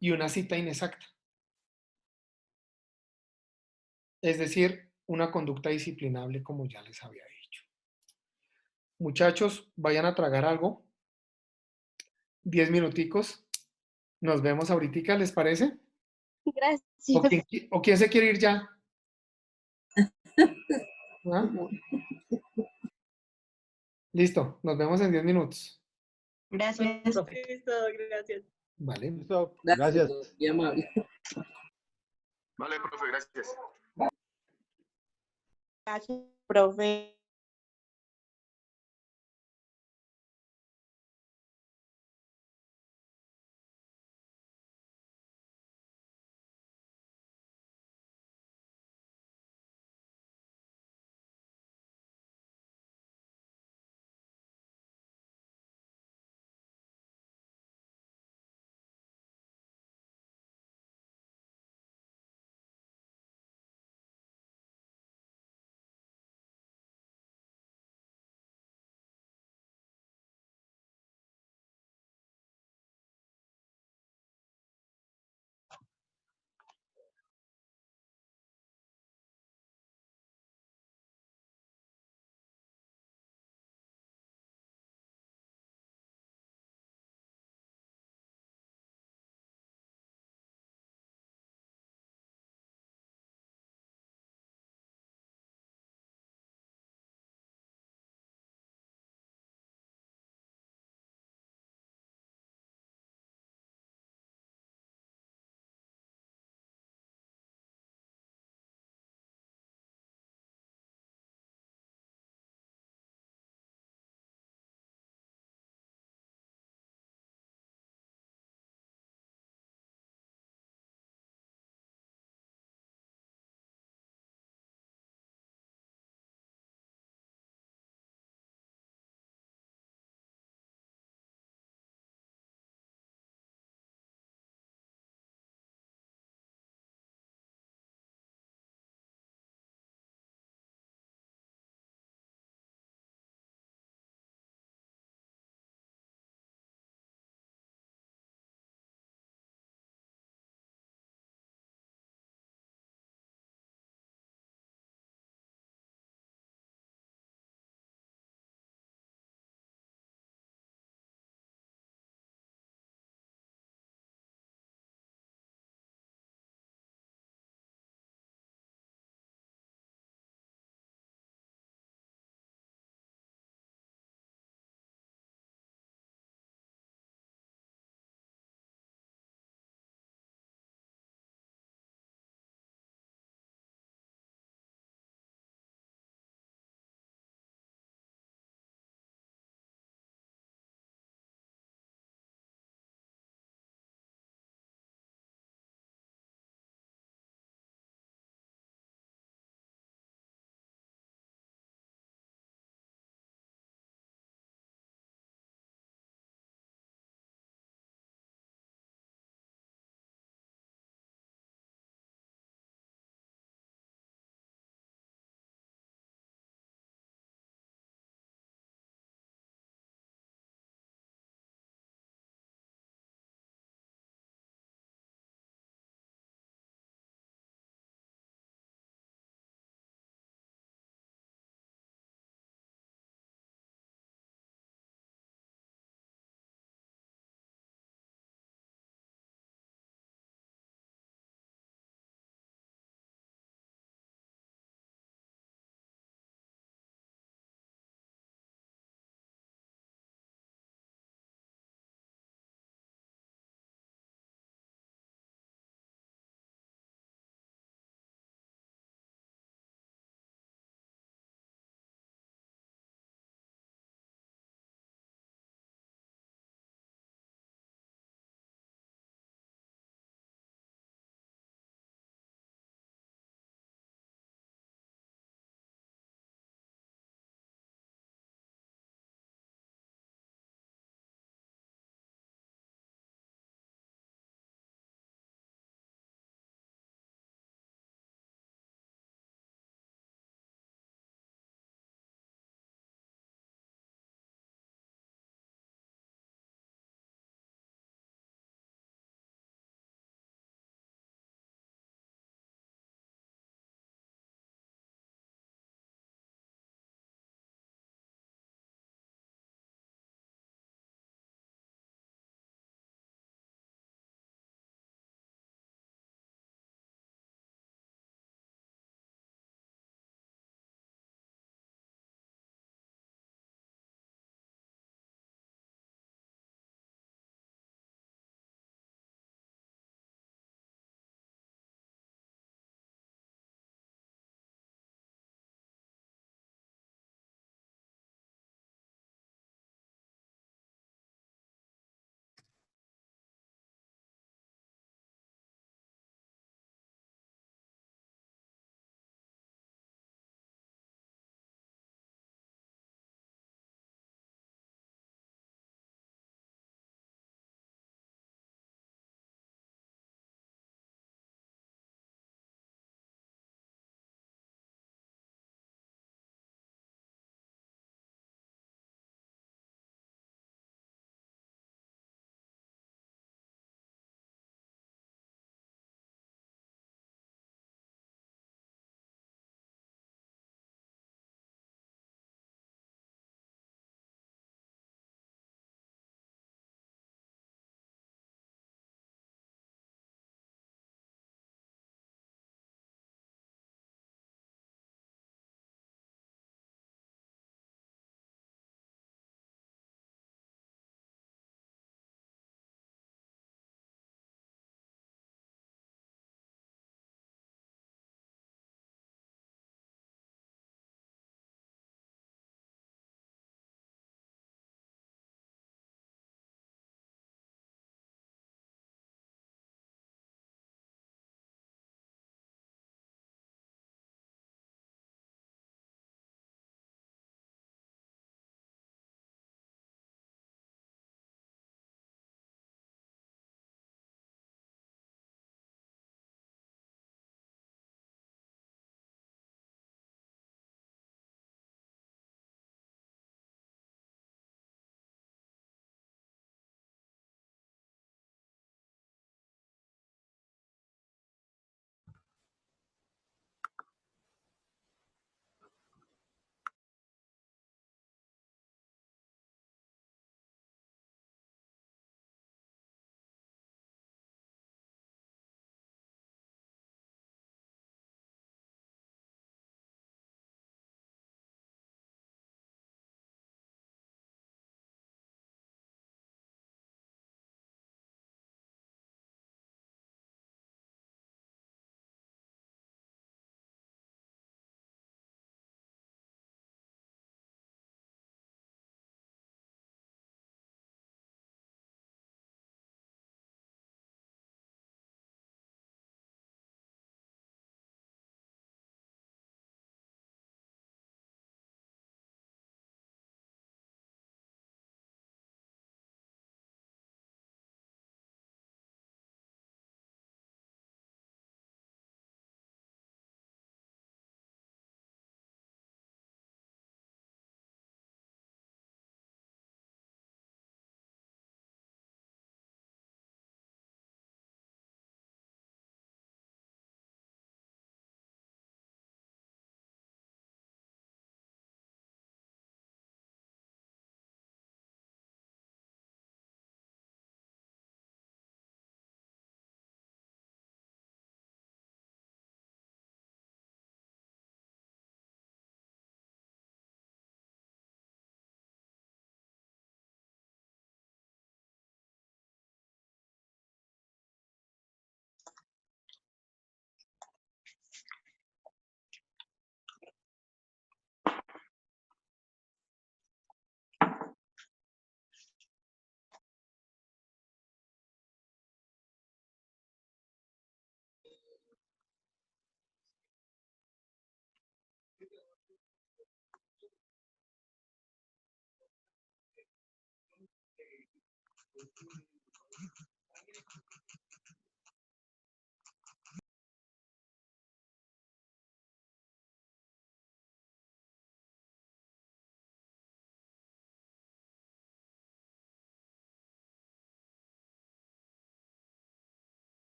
y una cita inexacta. Es decir, una conducta disciplinable, como ya les había dicho. Muchachos, vayan a tragar algo. 10 minuticos. Nos vemos ahorita, ¿les parece? Gracias. ¿O quién se quiere ir ya? ¿Ah? Listo, nos vemos en 10 minutos. Gracias. Listo, gracias. Vale. Listo, Gracias. Muy amable. Vale, profe, gracias. Gracias, profe.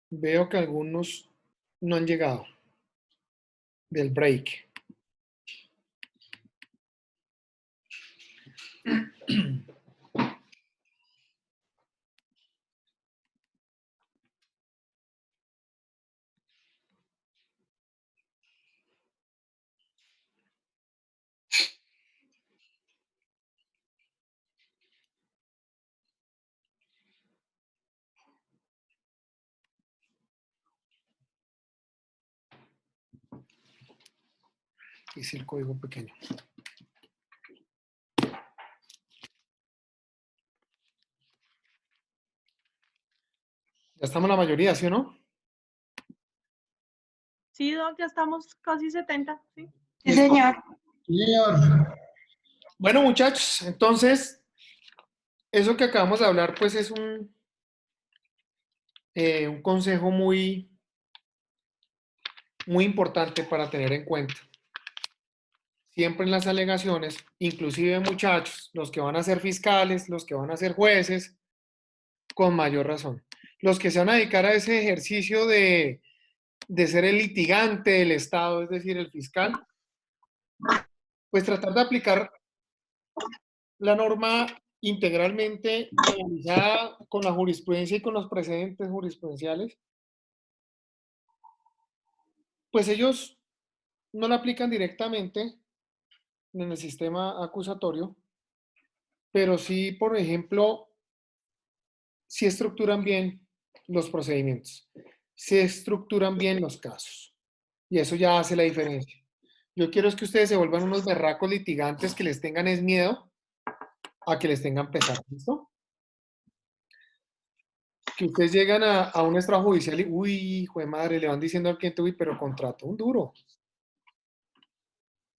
Veo que algunos no han llegado del break. Hice el código pequeño. Ya estamos la mayoría, ¿sí o no? Sí, Doc, ya estamos casi 70, ¿sí? Sí, señor. Bueno, muchachos, entonces, eso que acabamos de hablar, pues es un consejo muy importante para tener en cuenta. Siempre en las alegaciones, inclusive muchachos, los que van a ser fiscales, los que van a ser jueces, con mayor razón. Los que se van a dedicar a ese ejercicio de ser el litigante del Estado, es decir, el fiscal, pues tratar de aplicar la norma integralmente analizada con la jurisprudencia y con los precedentes jurisprudenciales, pues ellos no la aplican directamente en el sistema acusatorio, pero sí, por ejemplo, sí estructuran bien los procedimientos, sí estructuran bien los casos, y eso ya hace la diferencia. Yo quiero es que ustedes se vuelvan unos berracos litigantes que les tengan es miedo a que les tengan pesar, ¿listo? Que ustedes llegan a un extrajudicial y, uy, hijo de madre, le van diciendo al cliente, uy, pero contrató un duro.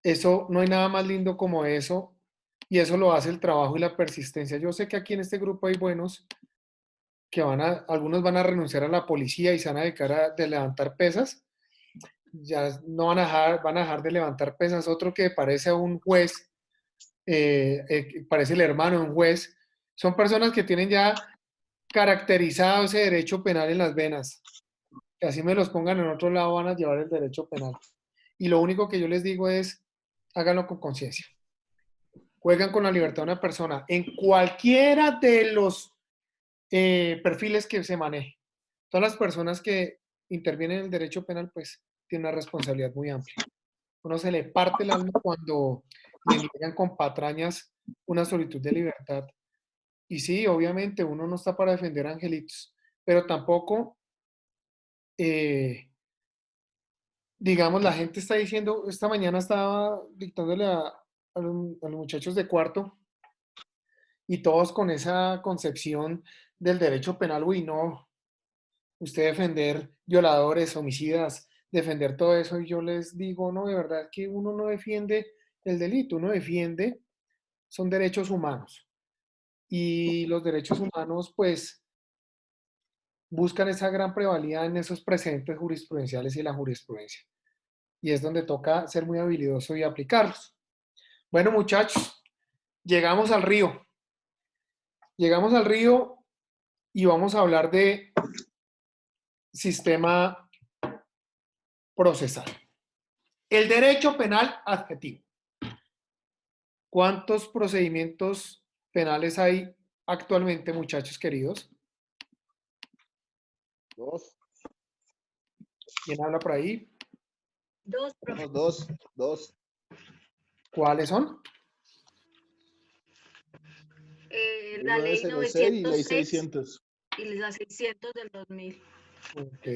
Eso, no hay nada más lindo como eso, y eso lo hace el trabajo y la persistencia. Yo sé que aquí en este grupo hay buenos que algunos van a renunciar a la policía y se van a dedicar a levantar pesas. Ya no van a dejar de levantar pesas. Otro que parece a un juez, parece el hermano de un juez. Son personas que tienen ya caracterizado ese derecho penal en las venas. Que así me los pongan en otro lado, van a llevar el derecho penal. Y lo único que yo les digo es, háganlo con conciencia. Juegan con la libertad de una persona en cualquiera de los perfiles que se maneje. Todas las personas que intervienen en el derecho penal, pues, tienen una responsabilidad muy amplia. Uno se le parte el alma cuando le niegan con patrañas una solicitud de libertad. Y sí, obviamente, uno no está para defender angelitos, pero tampoco, digamos, la gente está diciendo, esta mañana estaba dictándole a los muchachos de cuarto, y todos con esa concepción del derecho penal, uy, no, usted defender violadores, homicidas, defender todo eso, y yo les digo, no, de verdad que uno no defiende el delito, uno defiende, son derechos humanos. Y los derechos humanos, pues, buscan esa gran prevalía en esos precedentes jurisprudenciales y la jurisprudencia. Y es donde toca ser muy habilidoso y aplicarlos. Bueno, muchachos, llegamos al río. Llegamos al río y vamos a hablar de sistema procesal. El derecho penal adjetivo. ¿Cuántos procedimientos penales hay actualmente, muchachos queridos? 2. ¿Quién habla por ahí? 2, profe. 2. ¿Cuáles son? La ley 1906 y ley 906 600. y la 600 del 2000. Ok,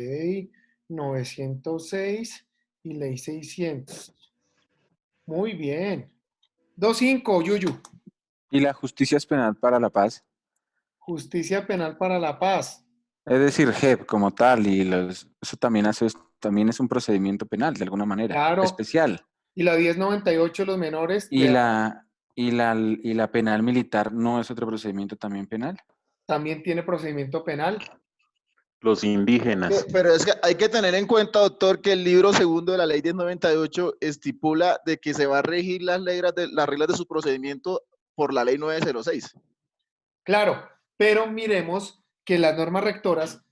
906 y ley 600. Muy bien. 2.5, Yuyu. ¿Y la justicia es penal para la paz? Justicia penal para la paz. Es decir, JEP como tal, y eso también es un procedimiento penal de alguna manera, Claro. especial. Y la 1098, los menores. ¿Y la penal militar no es otro procedimiento también penal? También tiene procedimiento penal. Los indígenas. Pero es que hay que tener en cuenta, doctor, que el libro segundo de la ley 1098 estipula de que se va a regir las reglas de su procedimiento por la ley 906. Claro, pero miremos que las normas rectoras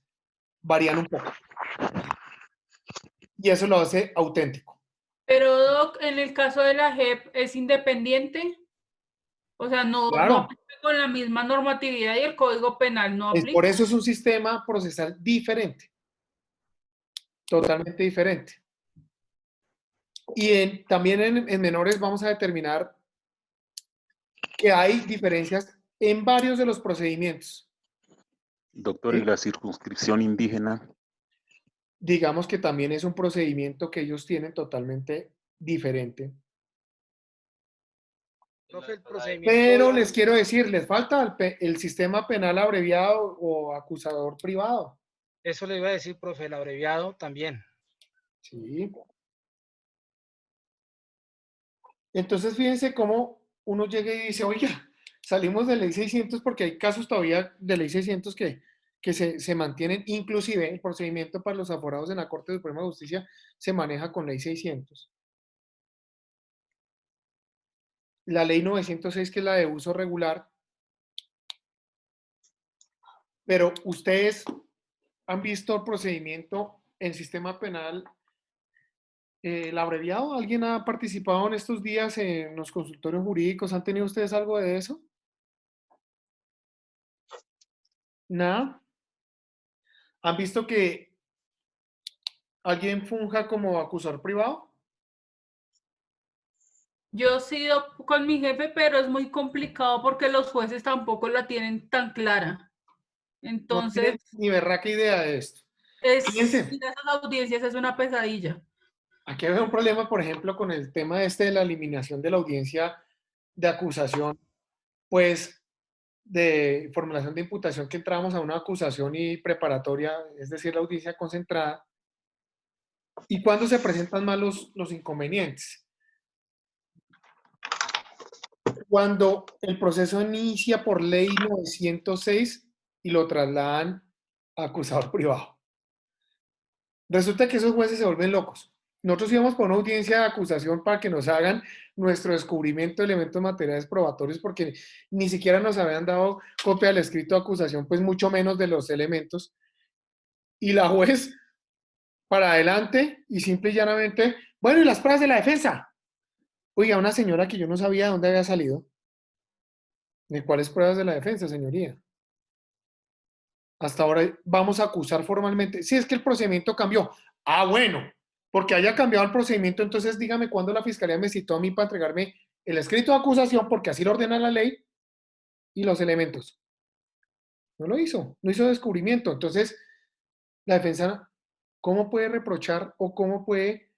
varían un poco. Y eso lo hace auténtico. Pero, Doc, en el caso de la JEP, ¿es independiente? O sea, no Claro. aplica con la misma normatividad y el Código Penal no aplica. Por eso es un sistema procesal diferente. Totalmente diferente. Y también en menores vamos a determinar que hay diferencias en varios de los procedimientos. Doctor, ¿y la circunscripción indígena? Digamos que también es un procedimiento que ellos tienen totalmente diferente. Profe, el procedimiento Pero les quiero decir, les falta el sistema penal abreviado o acusador privado. Eso le iba a decir, profe, el abreviado también. Sí. Entonces, fíjense cómo uno llega y dice, oiga, salimos de ley 600 porque hay casos todavía de ley 600 que se mantienen, inclusive el procedimiento para los aforados en la Corte Suprema de Justicia se maneja con ley 600. La ley 906, que es la de uso regular, pero ustedes han visto el procedimiento en sistema penal, el abreviado. ¿Alguien ha participado en estos días en los consultorios jurídicos? ¿Han tenido ustedes algo de eso? Nada. ¿Han visto que alguien funja como acusador privado? Yo he sido con mi jefe, pero es muy complicado porque los jueces tampoco la tienen tan clara. No Entonces, tienen ni berraca idea de esto. Fíjense. ir a esas audiencias es una pesadilla. Aquí hay un problema, por ejemplo, con el tema de la eliminación de la audiencia de acusación, pues de formulación de imputación, que entramos a una acusación y preparatoria, es decir, la audiencia concentrada. ¿Y cuándo se presentan más los inconvenientes? Cuando el proceso inicia por ley 906 y lo trasladan a acusador privado. Resulta que esos jueces se vuelven locos. Nosotros íbamos por una audiencia de acusación para que nos hagan nuestro descubrimiento de elementos materiales probatorios, porque ni siquiera nos habían dado copia del escrito de acusación, pues mucho menos de los elementos. Y la juez para adelante y simple y llanamente, bueno, ¿y las pruebas de la defensa? Oiga, una señora que yo no sabía de dónde había salido. ¿De cuáles pruebas de la defensa, señoría? Hasta ahora vamos a acusar formalmente. Si es que el procedimiento cambió. Ah, bueno, porque haya cambiado el procedimiento, entonces dígame cuándo la fiscalía me citó a mí para entregarme el escrito de acusación, porque así lo ordena la ley, y los elementos. No lo hizo, no hizo descubrimiento. Entonces, la defensa, ¿cómo puede reprochar o cómo puede,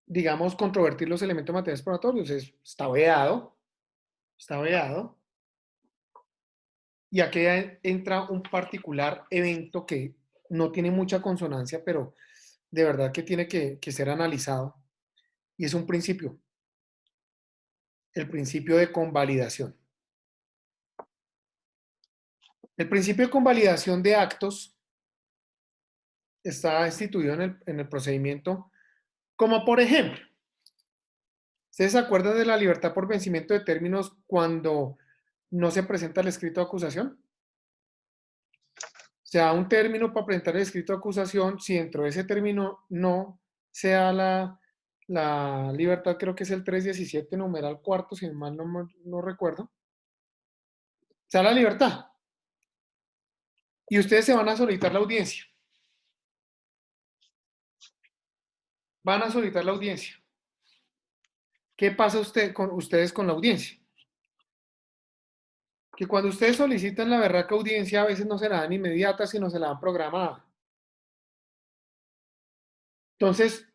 digamos, controvertir los elementos materiales probatorios? Está vedado, está vedado. Y aquí entra un particular evento que no tiene mucha consonancia, pero de verdad que tiene que ser analizado. Y es un principio. El principio de convalidación. El principio de convalidación de actos está instituido en el procedimiento, como por ejemplo, ¿ustedes se acuerdan de la libertad por vencimiento de términos cuando no se presenta el escrito de acusación? Se da un término para presentar el escrito de acusación. Si dentro de ese término no se da la libertad, creo que es el 317, numeral cuarto, si mal no recuerdo, se da la libertad. Y ustedes se van a solicitar la audiencia. Van a solicitar la audiencia. ¿Qué pasa ustedes con la audiencia? Que cuando ustedes solicitan la berraca audiencia, a veces no se la dan inmediata, sino se la dan programada. Entonces,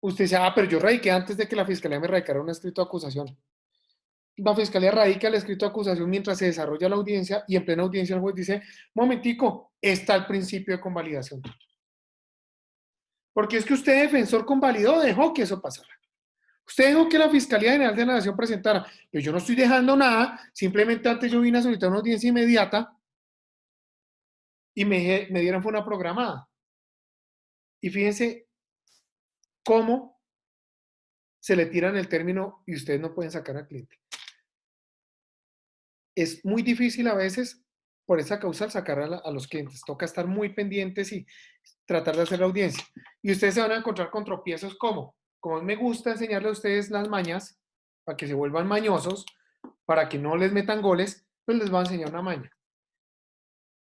usted dice, pero yo radiqué antes de que la fiscalía me radicara un escrito de acusación. La fiscalía radica el escrito de acusación mientras se desarrolla la audiencia, y en plena audiencia el juez dice, momentico, está el principio de convalidación. Porque es que usted, defensor, convalidó, dejó que eso pasara. Usted dejó que la Fiscalía General de la Nación presentara, pero yo no estoy dejando nada, simplemente antes yo vine a solicitar una audiencia inmediata y me dieron fue una programada. Y fíjense cómo se le tiran el término y ustedes no pueden sacar al cliente. Es muy difícil a veces por esa causa al sacar a los clientes. Toca estar muy pendientes y tratar de hacer la audiencia. Y ustedes se van a encontrar con tropiezos como me gusta enseñarle a ustedes las mañas, para que se vuelvan mañosos, para que no les metan goles, pues les voy a enseñar una maña.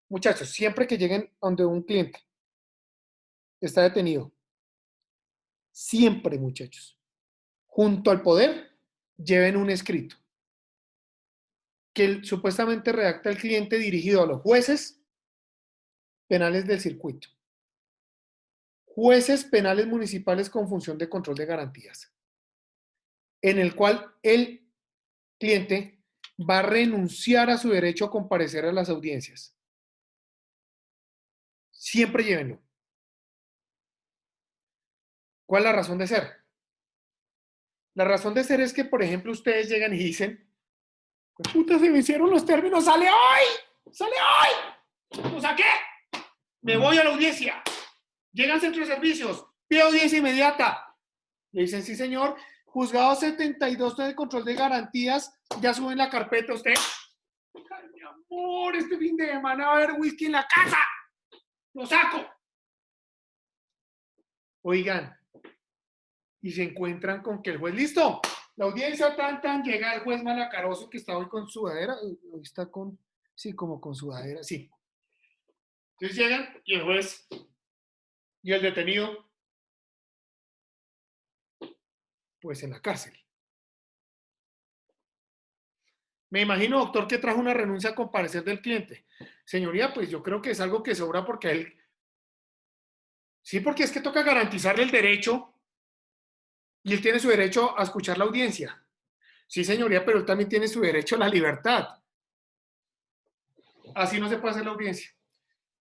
Muchachos, siempre que lleguen donde un cliente está detenido, siempre, muchachos, junto al poder, lleven un escrito que supuestamente redacta el cliente dirigido a los jueces penales del circuito, jueces penales municipales con función de control de garantías, en el cual el cliente va a renunciar a su derecho a comparecer a las audiencias. Siempre llévenlo. ¿Cuál es la razón de ser? La razón de ser es que, por ejemplo, ustedes llegan y dicen, pues puta, se me hicieron los términos, ¡sale hoy! ¡Sale hoy! ¿Lo saqué? Me voy a la audiencia. Llegan centro de servicios, pido audiencia inmediata. Le dicen, sí señor, juzgado 72 de control de garantías, ya suben la carpeta usted. Ay, mi amor, este fin de semana va a haber whisky en la casa. Lo saco. Oigan, y se encuentran con que el juez, listo, la audiencia tan, llega el juez malacaroso que está hoy con sudadera, hoy está con, sí, como con sudadera, sí. Entonces llegan y el juez y el detenido, pues en la cárcel. Me imagino, doctor, que trajo una renuncia a comparecer del cliente. Señoría, pues yo creo que es algo que sobra porque él... Sí, porque es que toca garantizarle el derecho y él tiene su derecho a escuchar la audiencia. Sí, señoría, pero él también tiene su derecho a la libertad. Así no se puede hacer la audiencia.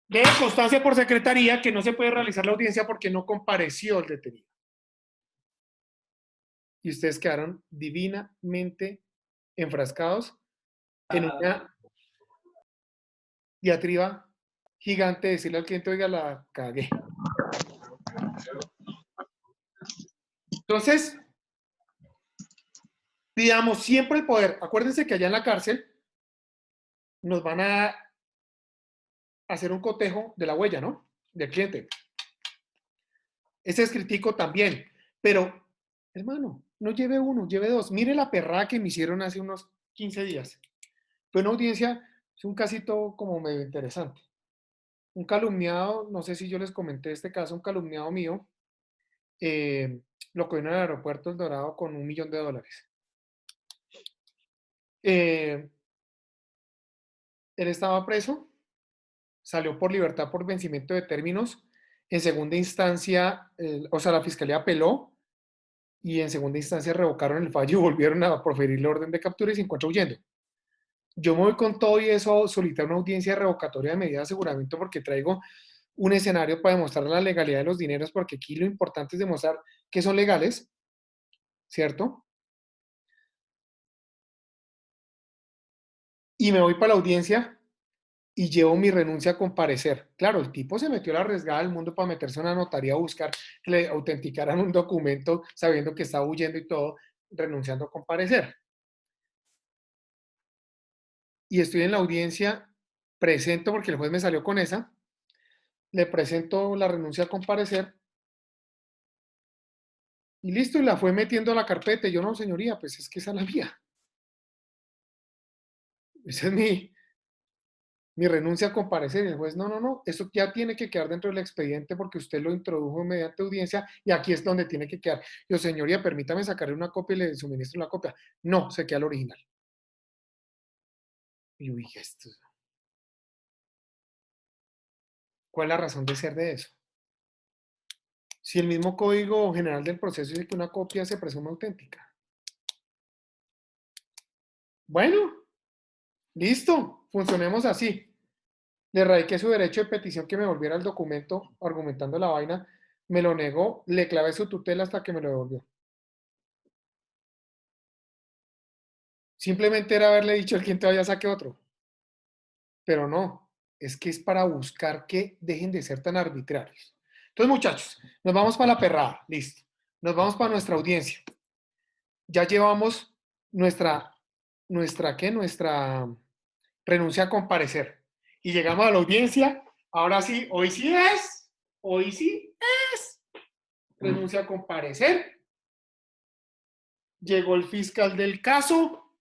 Debe constancia por secretaría que no se puede realizar la audiencia porque no compareció el detenido. Y ustedes quedaron divinamente enfrascados en una diatriba gigante, decirle al cliente, oiga, la cagué. Entonces, pidamos siempre el poder. Acuérdense que allá en la cárcel nos van a hacer un cotejo de la huella, ¿no? Del cliente. Ese escritico también. Pero, hermano, no lleve uno, lleve dos. Mire la perrada que me hicieron hace unos 15 días. Fue una audiencia, es un casito como medio interesante. Un calumniado, no sé si yo les comenté este caso, un calumniado mío, lo cogieron en el aeropuerto El Dorado con $1 millón. Él estaba preso, salió por libertad por vencimiento de términos. En segunda instancia, o sea, la fiscalía apeló y en segunda instancia revocaron el fallo y volvieron a proferir la orden de captura y se encuentra huyendo. Yo me voy con todo y eso, solicitar una audiencia revocatoria de medida de aseguramiento porque traigo un escenario para demostrar la legalidad de los dineros, porque aquí lo importante es demostrar que son legales, ¿cierto? Y me voy para la audiencia y llevo mi renuncia a comparecer. Claro, el tipo se metió a la arriesgada del mundo para meterse a una notaría a buscar que le autenticaran un documento sabiendo que estaba huyendo y todo, renunciando a comparecer. Y estoy en la audiencia, presento, porque el juez me salió con esa, le presento la renuncia a comparecer y listo, y la fue metiendo a la carpeta. Y yo, no, señoría, pues es que esa es la mía. Esa es mi renuncia a comparecer. Y el juez, no, eso ya tiene que quedar dentro del expediente porque usted lo introdujo mediante audiencia y aquí es donde tiene que quedar. Yo, señoría, permítame sacarle una copia y le suministro la copia. No, se queda el original. Y yo dije, ¿cuál es la razón de ser de eso? Si el mismo Código General del Proceso dice que una copia se presume auténtica. Bueno, listo, funcionemos así. Le radiqué su derecho de petición que me volviera el documento argumentando la vaina, me lo negó, le clavé su tutela hasta que me lo devolvió. Simplemente era haberle dicho al cliente vaya saque otro. Pero no, es que es para buscar que dejen de ser tan arbitrarios. Entonces, muchachos, nos vamos para la perrada, listo. Nos vamos para nuestra audiencia. Ya llevamos nuestra renuncia a comparecer. Y llegamos a la audiencia. Ahora sí, hoy sí es. Hoy sí es. Renuncia a comparecer. Llegó el fiscal del caso.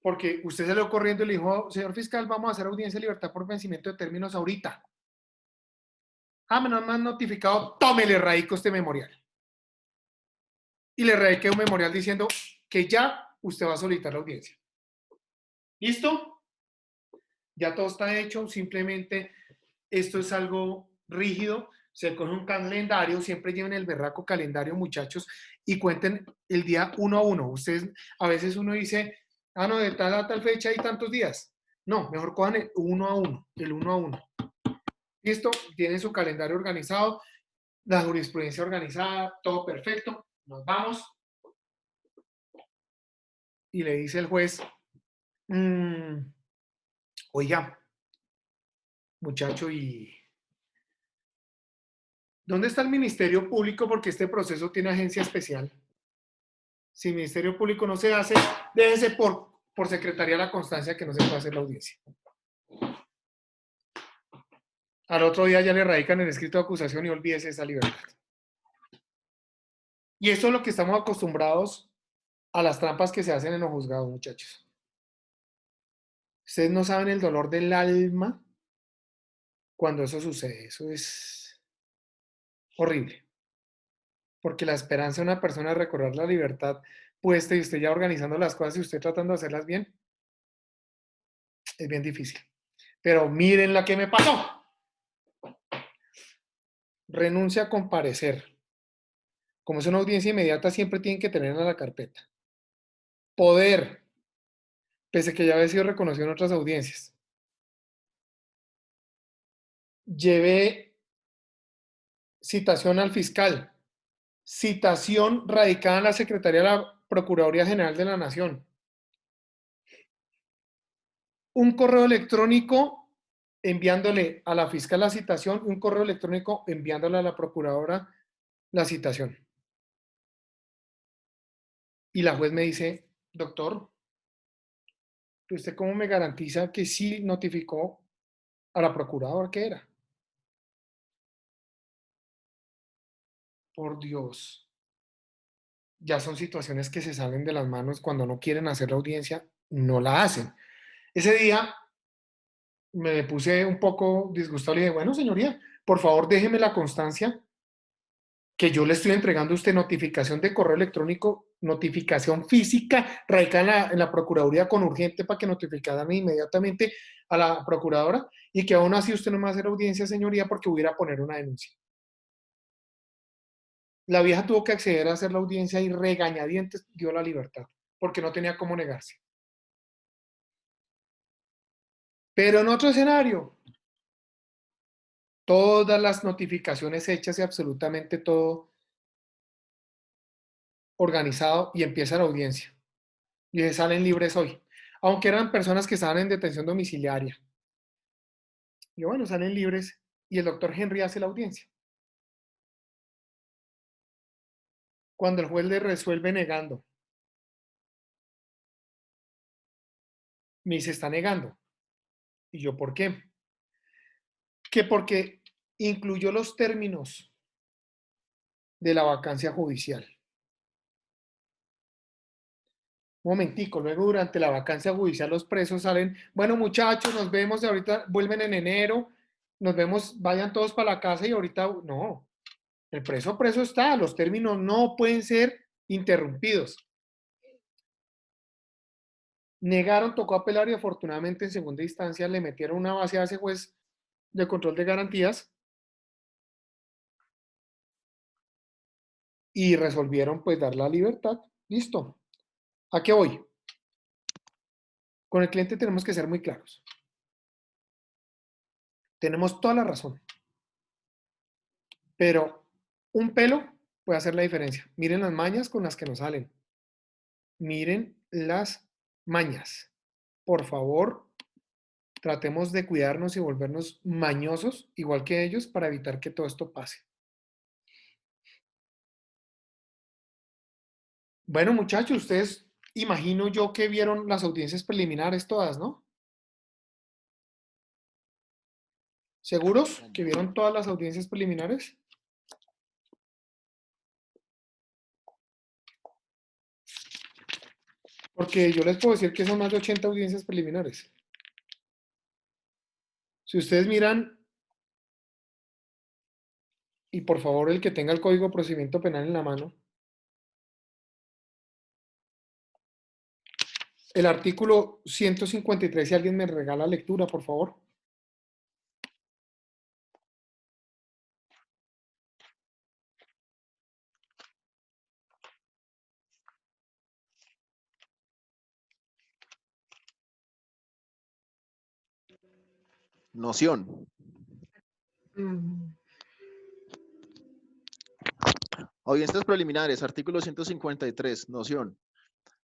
Porque usted salió corriendo y le dijo, señor fiscal, vamos a hacer audiencia de libertad por vencimiento de términos ahorita. Ah, me han notificado, tómele, radico este memorial. Y le radiqué un memorial diciendo que ya usted va a solicitar la audiencia. ¿Listo? Ya todo está hecho, simplemente esto es algo rígido. Se coge un calendario, siempre lleven el berraco calendario, muchachos, y cuenten el día uno a uno. Ustedes, a veces uno dice, ah, no, de tal a tal fecha hay tantos días. No, mejor cojan el uno a uno, el uno a uno. ¿Listo? Tienen su calendario organizado, la jurisprudencia organizada, todo perfecto. Nos vamos. Y le dice el juez, oiga, muchacho, ¿y dónde está el Ministerio Público? Porque este proceso tiene agencia especial. Si el Ministerio Público no se hace, déjese por Secretaría de la Constancia que no se puede hacer la audiencia. Al otro día ya le radican el escrito de acusación y olvídese esa libertad. Y eso es lo que estamos acostumbrados a las trampas que se hacen en los juzgados, muchachos. Ustedes no saben el dolor del alma cuando eso sucede. Eso es horrible. Porque la esperanza de una persona de recobrar la libertad puesta y usted ya organizando las cosas y usted tratando de hacerlas bien, es bien difícil. Pero miren la que me pasó. Renuncia a comparecer. Como es una audiencia inmediata, siempre tienen que tenerla en la carpeta. Poder, pese a que ya había sido reconocido en otras audiencias. Llevé citación al fiscal. Citación radicada en la Secretaría de la Procuraduría General de la Nación. Un correo electrónico enviándole a la fiscal la citación y un correo electrónico enviándole a la procuradora la citación. Y la juez me dice, doctor, ¿usted cómo me garantiza que sí notificó a la procuradora que era? Por Dios. Ya son situaciones que se salen de las manos cuando no quieren hacer la audiencia, no la hacen. Ese día me puse un poco disgustado y dije, bueno, señoría, por favor déjeme la constancia que yo le estoy entregando a usted notificación de correo electrónico, notificación física radicada en la Procuraduría con urgente para que notificaran inmediatamente a la Procuradora y que aún así usted no me va a hacer audiencia, señoría, porque hubiera a poner una denuncia. La vieja tuvo que acceder a hacer la audiencia y regañadientes dio la libertad, porque no tenía cómo negarse. Pero en otro escenario, todas las notificaciones hechas y absolutamente todo organizado y empieza la audiencia. Y salen libres hoy. Aunque eran personas que estaban en detención domiciliaria. Y bueno, salen libres y el doctor Henry hace la audiencia. Cuando el juez le resuelve negando. Me dice, está negando. Y yo, ¿por qué? Que porque incluyó los términos de la vacancia judicial. Un momentico, luego durante la vacancia judicial los presos salen, bueno muchachos, nos vemos, ahorita vuelven en enero, nos vemos, vayan todos para la casa y ahorita, no, el preso está, los términos no pueden ser interrumpidos. Negaron, tocó apelar y afortunadamente en segunda instancia le metieron una base a ese juez de control de garantías y resolvieron pues dar la libertad. Listo. ¿A qué voy? Con el cliente tenemos que ser muy claros. Tenemos toda la razón. Pero un pelo puede hacer la diferencia. Miren las mañas con las que nos salen. Miren las mañas. Por favor, tratemos de cuidarnos y volvernos mañosos, igual que ellos, para evitar que todo esto pase. Bueno, muchachos, ustedes imagino yo que vieron las audiencias preliminares todas, ¿no? ¿Seguros que vieron todas las audiencias preliminares? Porque yo les puedo decir que son más de 80 audiencias preliminares. Si ustedes miran, y por favor el que tenga el Código de Procedimiento Penal en la mano, el artículo 153, si alguien me regala lectura, por favor. Noción. Audiencias preliminares, artículo 153, noción.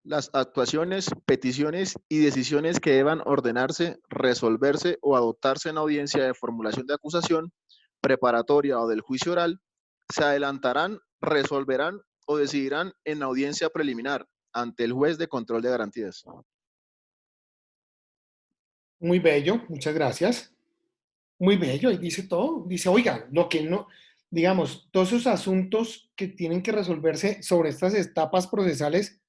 Las actuaciones, peticiones y decisiones que deban ordenarse, resolverse o adoptarse en audiencia de formulación de acusación, preparatoria o del juicio oral, se adelantarán, resolverán o decidirán en audiencia preliminar ante el juez de control de garantías. Muy bello, muchas gracias. Muy bello, ahí dice todo. Dice, oiga, lo que no, digamos, todos esos asuntos que tienen que resolverse sobre estas etapas procesales,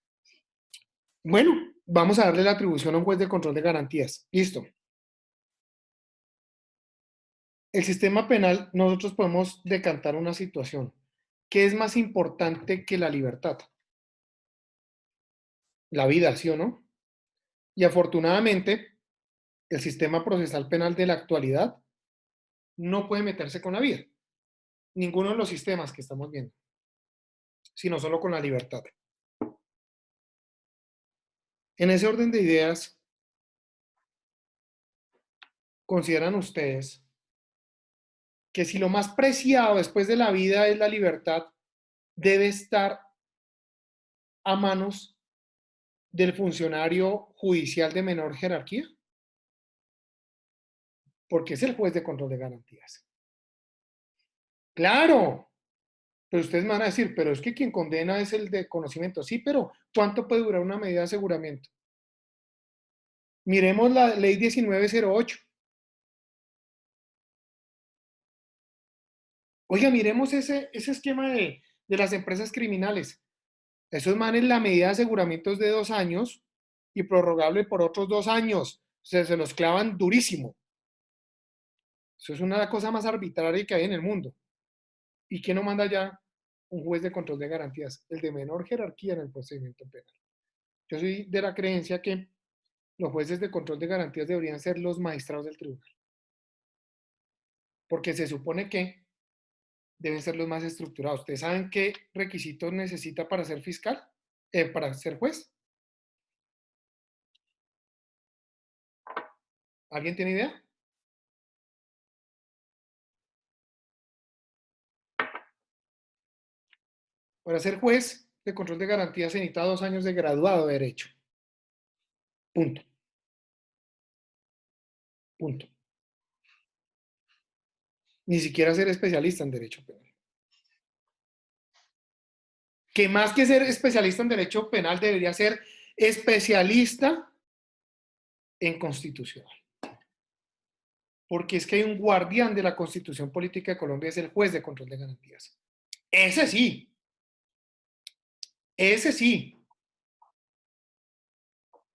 bueno, vamos a darle la atribución a un juez de control de garantías. Listo. El sistema penal, nosotros podemos decantar una situación. ¿Qué es más importante que la libertad? La vida, ¿sí o no? Y afortunadamente, el sistema procesal penal de la actualidad no puede meterse con la vida. Ninguno de los sistemas que estamos viendo, sino solo con la libertad. En ese orden de ideas, ¿consideran ustedes que si lo más preciado después de la vida es la libertad, debe estar a manos del funcionario judicial de menor jerarquía? Porque es el juez de control de garantías. Claro, pero ustedes me van a decir, pero es que quien condena es el de conocimiento. Sí, pero ¿cuánto puede durar una medida de aseguramiento? Miremos la ley 1908. Oiga, miremos ese esquema de las empresas criminales. Esos manes, la medida de aseguramiento es de 2 años y prorrogable por otros 2 años. Se los clavan durísimo. Eso es una cosa más arbitraria que hay en el mundo. ¿Y quién no manda ya? Un juez de control de garantías, el de menor jerarquía en el procedimiento penal. Yo soy de la creencia que los jueces de control de garantías deberían ser los magistrados del tribunal. Porque se supone que deben ser los más estructurados. ¿Ustedes saben qué requisitos necesita para ser fiscal? Para ser juez. ¿Alguien tiene idea? Para ser juez de control de garantías se necesita 2 años de graduado de Derecho. Punto. Punto. Ni siquiera ser especialista en Derecho Penal. Que más que ser especialista en Derecho Penal debería ser especialista en Constitucional. Porque es que hay un guardián de la Constitución Política de Colombia, es el juez de control de garantías. Ese sí. Ese sí.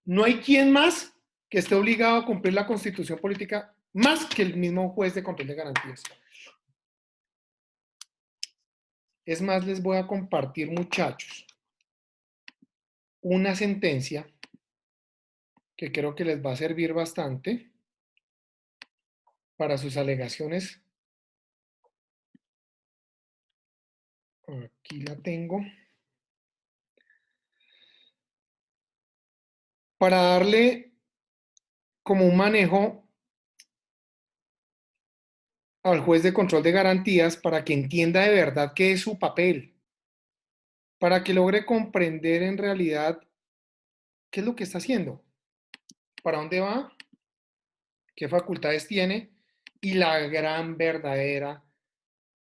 No hay quien más que esté obligado a cumplir la Constitución Política más que el mismo juez de control de garantías. Es más, les voy a compartir, muchachos, una sentencia que creo que les va a servir bastante para sus alegaciones. Aquí la tengo. Para darle como un manejo al juez de control de garantías para que entienda de verdad qué es su papel, para que logre comprender en realidad qué es lo que está haciendo, para dónde va, qué facultades tiene y la gran verdadera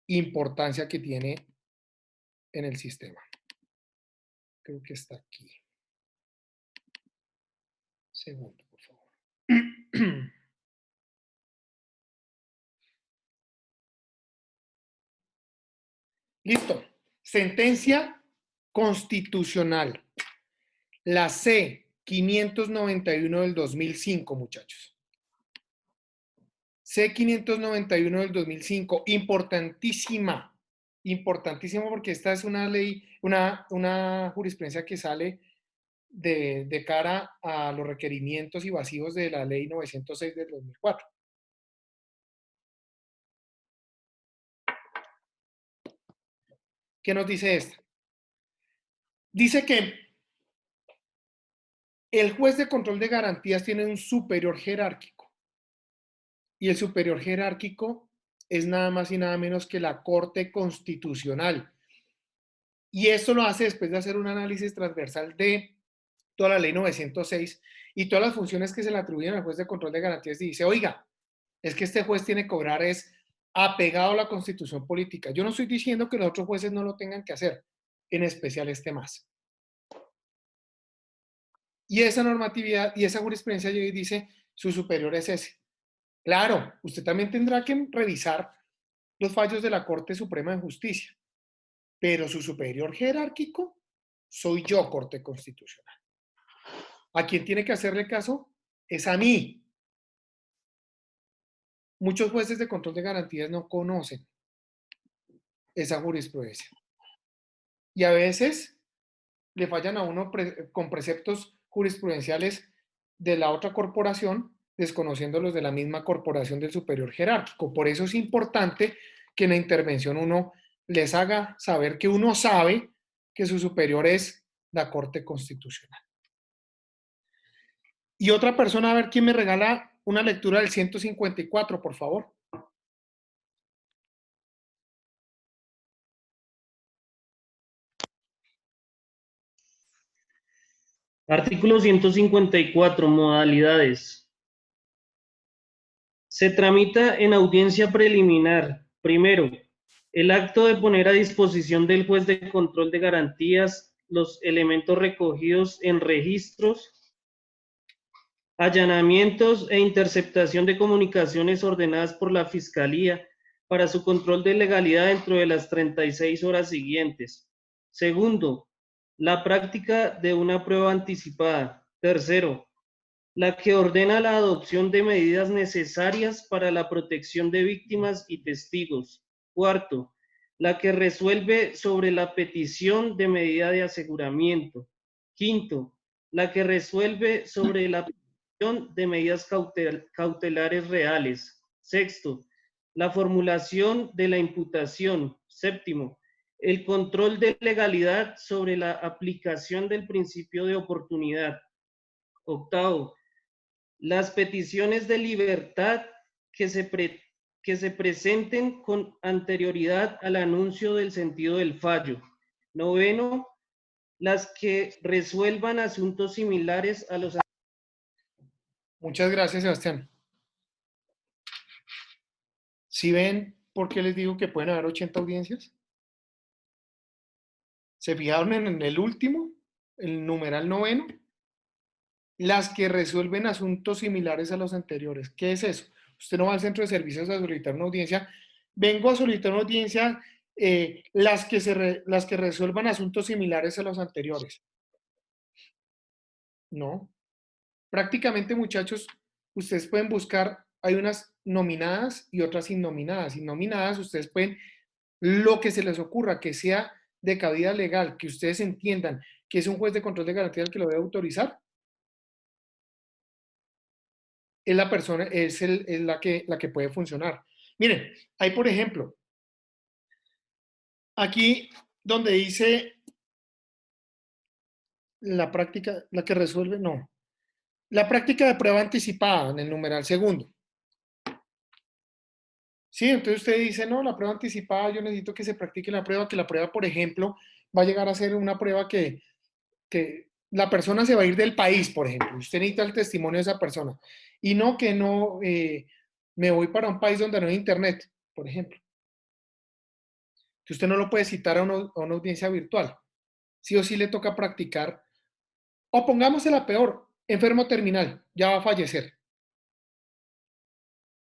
importancia que tiene en el sistema. Creo que está aquí. Segundo, por favor. Listo. Sentencia constitucional. La C-591 del 2005, muchachos. C-591 del 2005, importantísima, importantísima porque esta es una ley, una jurisprudencia que sale de cara a los requerimientos y vacíos de la ley 906 del 2004. ¿Qué nos dice esta? Dice que el juez de control de garantías tiene un superior jerárquico. Y el superior jerárquico es nada más y nada menos que la Corte Constitucional. Y esto lo hace después de hacer un análisis transversal de toda la ley 906 y todas las funciones que se le atribuyen al juez de control de garantías. Y dice, oiga, es que este juez tiene que obrar es apegado a la Constitución política. Yo no estoy diciendo que los otros jueces no lo tengan que hacer, en especial este más. Y esa normatividad y esa jurisprudencia dice, su superior es ese. Claro, usted también tendrá que revisar los fallos de la Corte Suprema de Justicia, pero su superior jerárquico soy yo, Corte Constitucional. ¿A quién tiene que hacerle caso? Es a mí. Muchos jueces de control de garantías no conocen esa jurisprudencia. Y a veces le fallan a uno con preceptos jurisprudenciales de la otra corporación, desconociendo los de la misma corporación del superior jerárquico. Por eso es importante que en la intervención uno les haga saber que uno sabe que su superior es la Corte Constitucional. Y otra persona, a ver quién me regala una lectura del 154, por favor. Artículo 154, modalidades. Se tramita en audiencia preliminar, primero, el acto de poner a disposición del juez de control de garantías los elementos recogidos en registros, allanamientos e interceptación de comunicaciones ordenadas por la Fiscalía para su control de legalidad dentro de las 36 horas siguientes. Segundo, la práctica de una prueba anticipada. Tercero, la que ordena la adopción de medidas necesarias para la protección de víctimas y testigos. Cuarto, la que resuelve sobre la petición de medida de aseguramiento. Quinto, la que resuelve sobre la petición de medidas cautelares reales. Sexto, la formulación de la imputación. Séptimo, el control de legalidad sobre la aplicación del principio de oportunidad. Octavo, las peticiones de libertad que se presenten con anterioridad al anuncio del sentido del fallo. Noveno, las que resuelvan asuntos similares a los... Muchas gracias, Sebastián. ¿Sí ven por qué les digo que pueden haber 80 audiencias? ¿Se fijaron en el último, el numeral noveno? Las que resuelven asuntos similares a los anteriores. ¿Qué es eso? Usted no va al centro de servicios a solicitar una audiencia. Vengo a solicitar una audiencia, las que resuelvan asuntos similares a los anteriores. No. Prácticamente, muchachos, ustedes pueden buscar, hay unas nominadas y otras innominadas. Innominadas, ustedes pueden, lo que se les ocurra, que sea de cabida legal, que ustedes entiendan que es un juez de control de garantía el que lo debe autorizar, es la persona, es la que puede funcionar. Miren, hay por ejemplo, aquí donde dice la práctica, la que resuelve, no. La práctica de prueba anticipada en el numeral segundo. Sí, entonces usted dice, no, la prueba anticipada, yo necesito que se practique la prueba, que la prueba, por ejemplo, va a llegar a ser una prueba que la persona se va a ir del país, por ejemplo. Usted necesita el testimonio de esa persona. Y no que no, me voy para un país donde no hay internet, por ejemplo. Que usted no lo puede citar a una audiencia virtual. Sí o sí le toca practicar. O pongámosela peor, enfermo terminal, ya va a fallecer.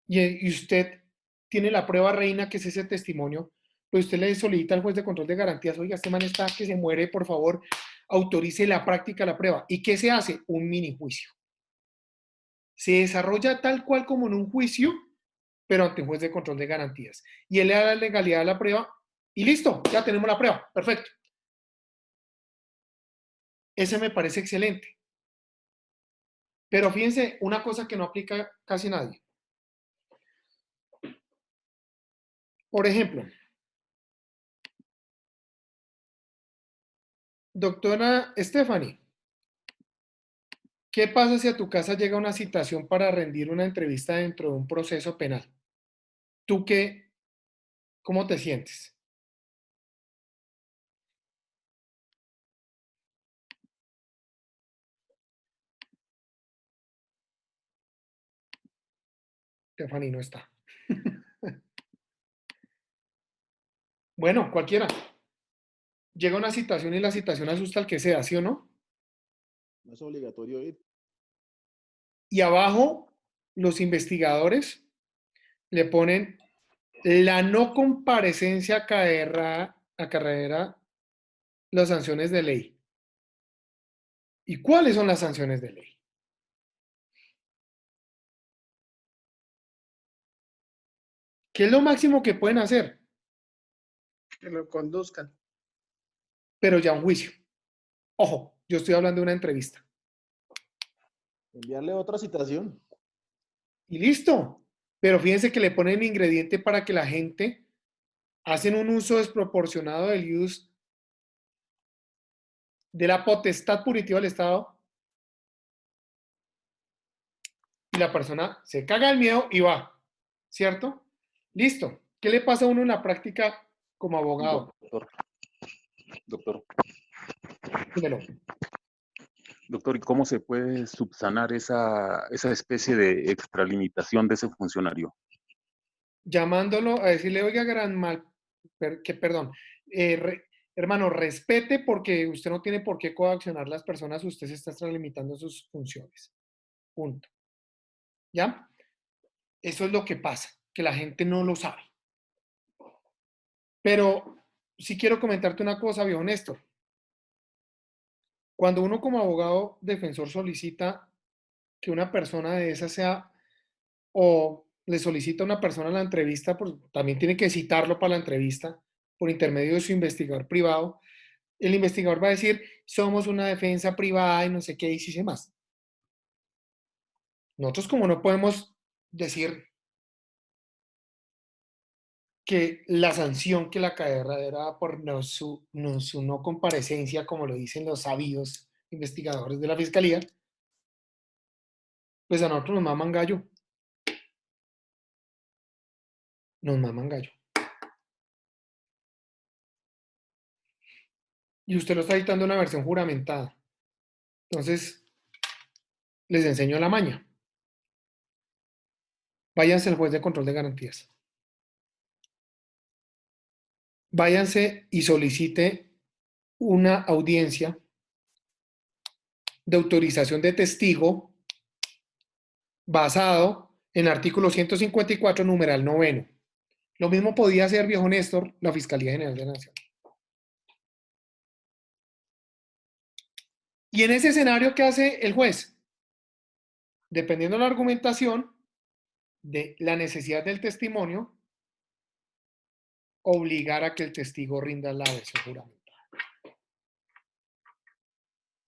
Y usted tiene la prueba reina, que es ese testimonio, pues usted le solicita al juez de control de garantías, oiga, este man está que se muere, por favor, autorice la práctica de la prueba. ¿Y qué se hace? Un mini juicio. Se desarrolla tal cual como en un juicio, pero ante un juez de control de garantías. Y él le da la legalidad de la prueba y listo, ya tenemos la prueba. Perfecto. Ese me parece excelente. Pero fíjense, una cosa que no aplica casi nadie. Por ejemplo, doctora Stephanie, ¿qué pasa si a tu casa llega una citación para rendir una entrevista dentro de un proceso penal? ¿Tú qué? ¿Cómo te sientes? Stephanie no está. Bueno, cualquiera. Llega una citación y la citación asusta al que sea, ¿sí o no? No es obligatorio ir. Y abajo, los investigadores le ponen la no comparecencia acarreará las sanciones de ley. ¿Y cuáles son las sanciones de ley? ¿Qué es lo máximo que pueden hacer? Que lo conduzcan. Pero ya un juicio. Ojo, yo estoy hablando de una entrevista. Enviarle otra citación. Y listo. Pero fíjense que le ponen ingrediente para que la gente hacen un uso desproporcionado del use de la potestad punitiva del Estado y la persona se caga el miedo y va, ¿cierto? Listo. ¿Qué le pasa a uno en la práctica como abogado? Doctor, Dímelo. doctor, ¿y cómo se puede subsanar esa especie de extralimitación de ese funcionario? Llamándolo a decirle, oiga, gran mal, perdón, hermano, respete porque usted no tiene por qué coaccionar a las personas, usted se está extralimitando sus funciones. Punto. ¿Ya? Eso es lo que pasa, que la gente no lo sabe. Pero sí quiero comentarte una cosa, viejo Néstor. Cuando uno como abogado defensor solicita que una persona de esa sea, o le solicita a una persona la entrevista, pues también tiene que citarlo para la entrevista por intermedio de su investigador privado. El investigador va a decir, somos una defensa privada y no sé qué, y si sé más. Nosotros como no podemos decir que la sanción que la cadena era por su no comparecencia, como lo dicen los sabios investigadores de la fiscalía, pues a nosotros nos maman gallo. Nos maman gallo. Y usted lo está dictando una versión juramentada. Entonces, les enseño la maña. Váyanse al juez de control de garantías. Váyanse y solicite una audiencia de autorización de testigo basado en el artículo 154, numeral 9. Lo mismo podía hacer, viejo Néstor, la Fiscalía General de la Nación. Y en ese escenario, ¿qué hace el juez? Dependiendo de la argumentación, de la necesidad del testimonio, obligar a que el testigo rinda la versión juramentada.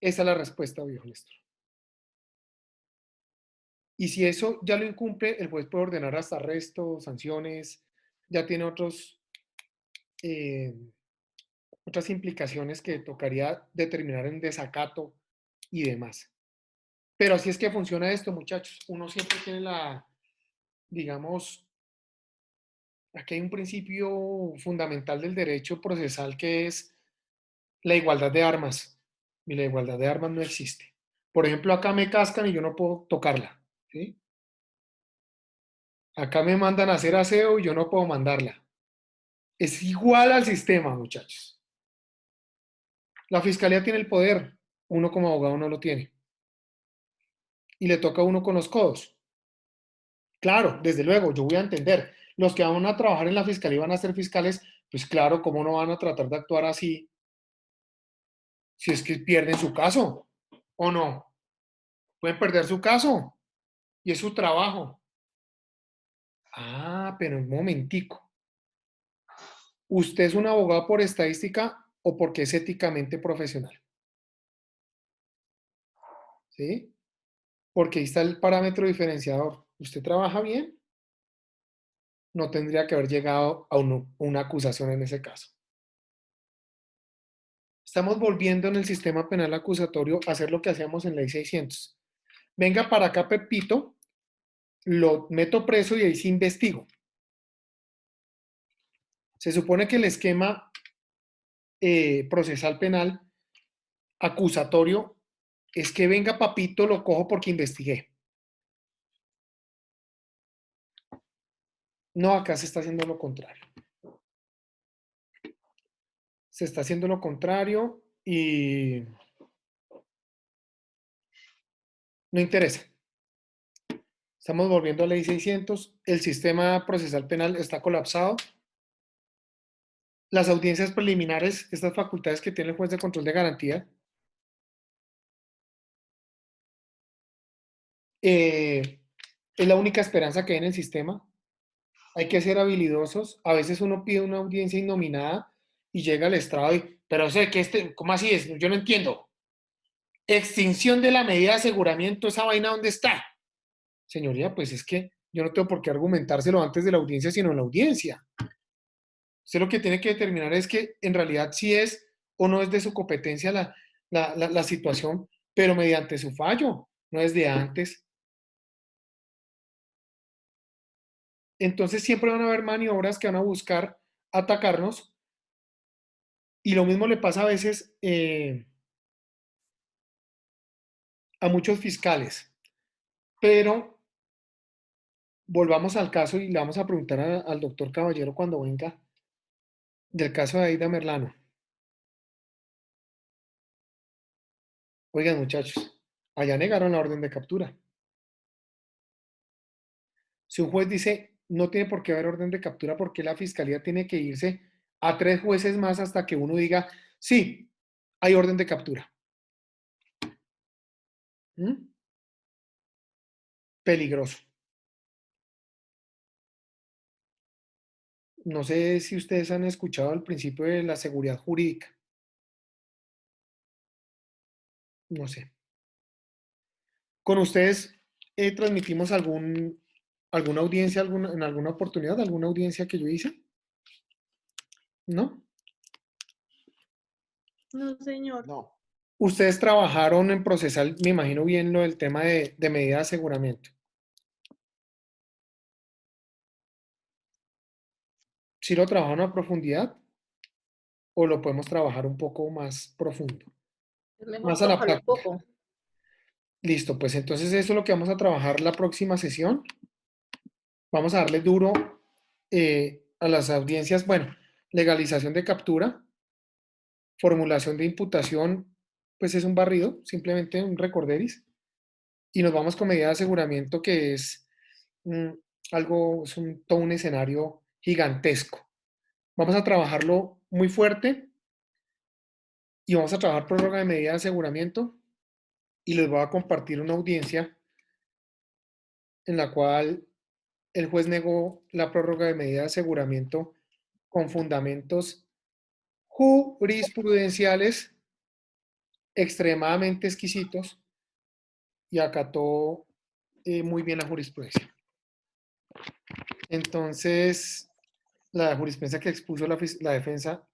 Esa es la respuesta, viejo Néstor. Y si eso ya lo incumple, el juez puede ordenar hasta arresto, sanciones, ya tiene otras implicaciones que tocaría determinar en desacato y demás. Pero así es que funciona esto, muchachos. Uno siempre tiene digamos, aquí hay un principio fundamental del derecho procesal que es la igualdad de armas. Y la igualdad de armas no existe. Por ejemplo, acá me cascan y yo no puedo tocarla. ¿Sí? Acá me mandan a hacer aseo y yo no puedo mandarla. Es igual al sistema, muchachos. La fiscalía tiene el poder, uno como abogado no lo tiene. Y le toca a uno con los codos. Claro, desde luego, yo voy a entender. Los que van a trabajar en la fiscalía van a ser fiscales Pues claro, ¿cómo no van a tratar de actuar así si es que pierden su caso? ¿O no? Pueden perder su caso y es su trabajo. Ah, pero un momentico. ¿Usted es un abogado por estadística o porque es éticamente profesional? ¿Sí? Porque ahí está el parámetro diferenciador. ¿Usted trabaja bien? No tendría que haber llegado a una acusación en ese caso. Estamos volviendo en el sistema penal acusatorio a hacer lo que hacíamos en Ley 600. Venga para acá, Pepito, lo meto preso y ahí sí investigo. Se supone que el esquema procesal penal acusatorio es que venga papito, lo cojo porque investigué. No, acá se está haciendo lo contrario. Se está haciendo lo contrario y no interesa. Estamos volviendo a Ley 600. El sistema procesal penal está colapsado. Las audiencias preliminares, estas facultades que tiene el juez de control de garantía, es la única esperanza que hay en el sistema. Hay que ser habilidosos. A veces uno pide una audiencia innominada y llega al estrado y, pero sé que ¿cómo así es? Yo no entiendo. Extinción de la medida de aseguramiento, ¿esa vaina dónde está? Señoría, pues es que yo no tengo por qué argumentárselo antes de la audiencia, sino en la audiencia. Usted lo que tiene que determinar es que en realidad sí es o no es de su competencia la situación, pero mediante su fallo, no desde antes. Entonces siempre van a haber maniobras que van a buscar atacarnos y lo mismo le pasa a veces a muchos fiscales. Pero volvamos al caso y le vamos a preguntar al doctor Caballero cuando venga del caso de Aida Merlano. Oigan, muchachos, allá negaron la orden de captura. Si un juez dice no tiene por qué haber orden de captura, porque la fiscalía tiene que irse a 3 jueces más hasta que uno diga sí, hay orden de captura? ¿Mm? Peligroso. No sé si ustedes han escuchado el principio de la seguridad jurídica. No sé. ¿Con ustedes transmitimos alguna audiencia en alguna oportunidad, alguna audiencia que yo hice? ¿No? No, señor. No. Ustedes trabajaron en procesal, me imagino bien lo del tema de medida de aseguramiento. ¿Sí lo trabajaron a profundidad o lo podemos trabajar un poco más profundo? Es mejor Más a la trabajarlo un práctica. poco. Listo, pues entonces eso es lo que vamos a trabajar la próxima sesión. Vamos a darle duro a las audiencias, bueno, legalización de captura, formulación de imputación, pues es un barrido, simplemente un recorderis, y nos vamos con medida de aseguramiento que es todo un escenario gigantesco. Vamos a trabajarlo muy fuerte y vamos a trabajar prórroga de medida de aseguramiento y les voy a compartir una audiencia en la cual el juez negó la prórroga de medida de aseguramiento con fundamentos jurisprudenciales extremadamente exquisitos y acató muy bien la jurisprudencia. Entonces, la jurisprudencia que expuso la defensa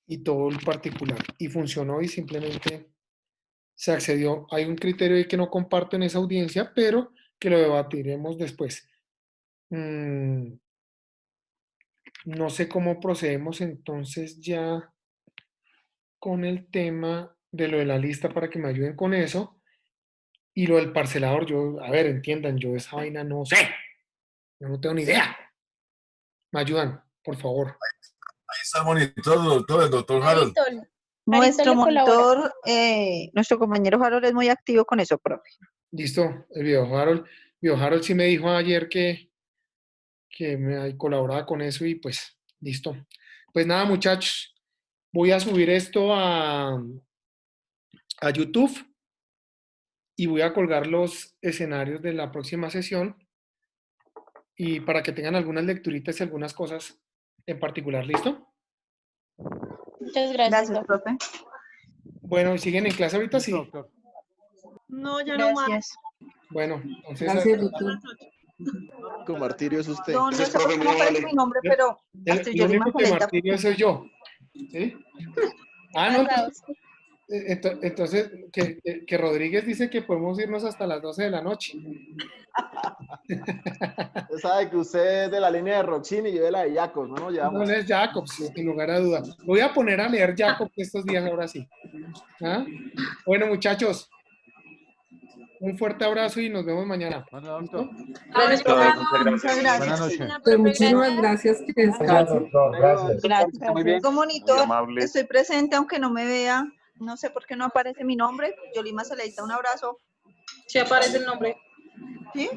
y todo el particular, y funcionó y simplemente se accedió. Hay un criterio ahí que no comparto en esa audiencia, pero que lo debatiremos después. No sé cómo procedemos entonces ya con el tema de lo de la lista para que me ayuden con eso. Y lo del parcelador, a ver, entiendan, yo de esa vaina no sé. Yo no tengo ni idea. Me ayudan, por favor. Ahí está el monitor, el doctor Harold. Nuestro monitor, nuestro compañero Harold es muy activo con eso, profe. Listo, el viejo Harold sí me dijo ayer que me colaboraba con eso y pues Listo. Pues nada, muchachos, voy a subir esto a YouTube y voy a colgar los escenarios de la próxima sesión y para que tengan algunas lecturitas y algunas cosas en particular. ¿Listo? Muchas gracias, profe. Bueno, ¿siguen en clase ahorita? Sí. No, ya no más. Gracias. Bueno, entonces... Gracias, doctor. Con martirio es usted. No sé por qué no aparece mi nombre, pero hasta El yo único que Saleta. martirio soy yo. ¿Sí? Ah, no. Entonces, que Rodríguez dice que podemos irnos hasta las 12 de la noche. Usted sabe que usted es de la línea de Roxini y yo de la de Jacobs, ¿no? Nos llevamos. No es Jacobs, sin lugar a duda. Voy a poner a leer Jacobs estos días, ahora sí. ¿Ah? Bueno, muchachos, un fuerte abrazo y nos vemos mañana. Doctor. Gracias, profe. Muchas gracias. Buenas noches. Muchísimas gracias. Que descanse. Gracias. Muy bien. Como monitor, Muy amable. estoy presente aunque no me vea. No sé por qué no aparece mi nombre. Yolima Saleta, un abrazo. Sí aparece el nombre. ¿Sí?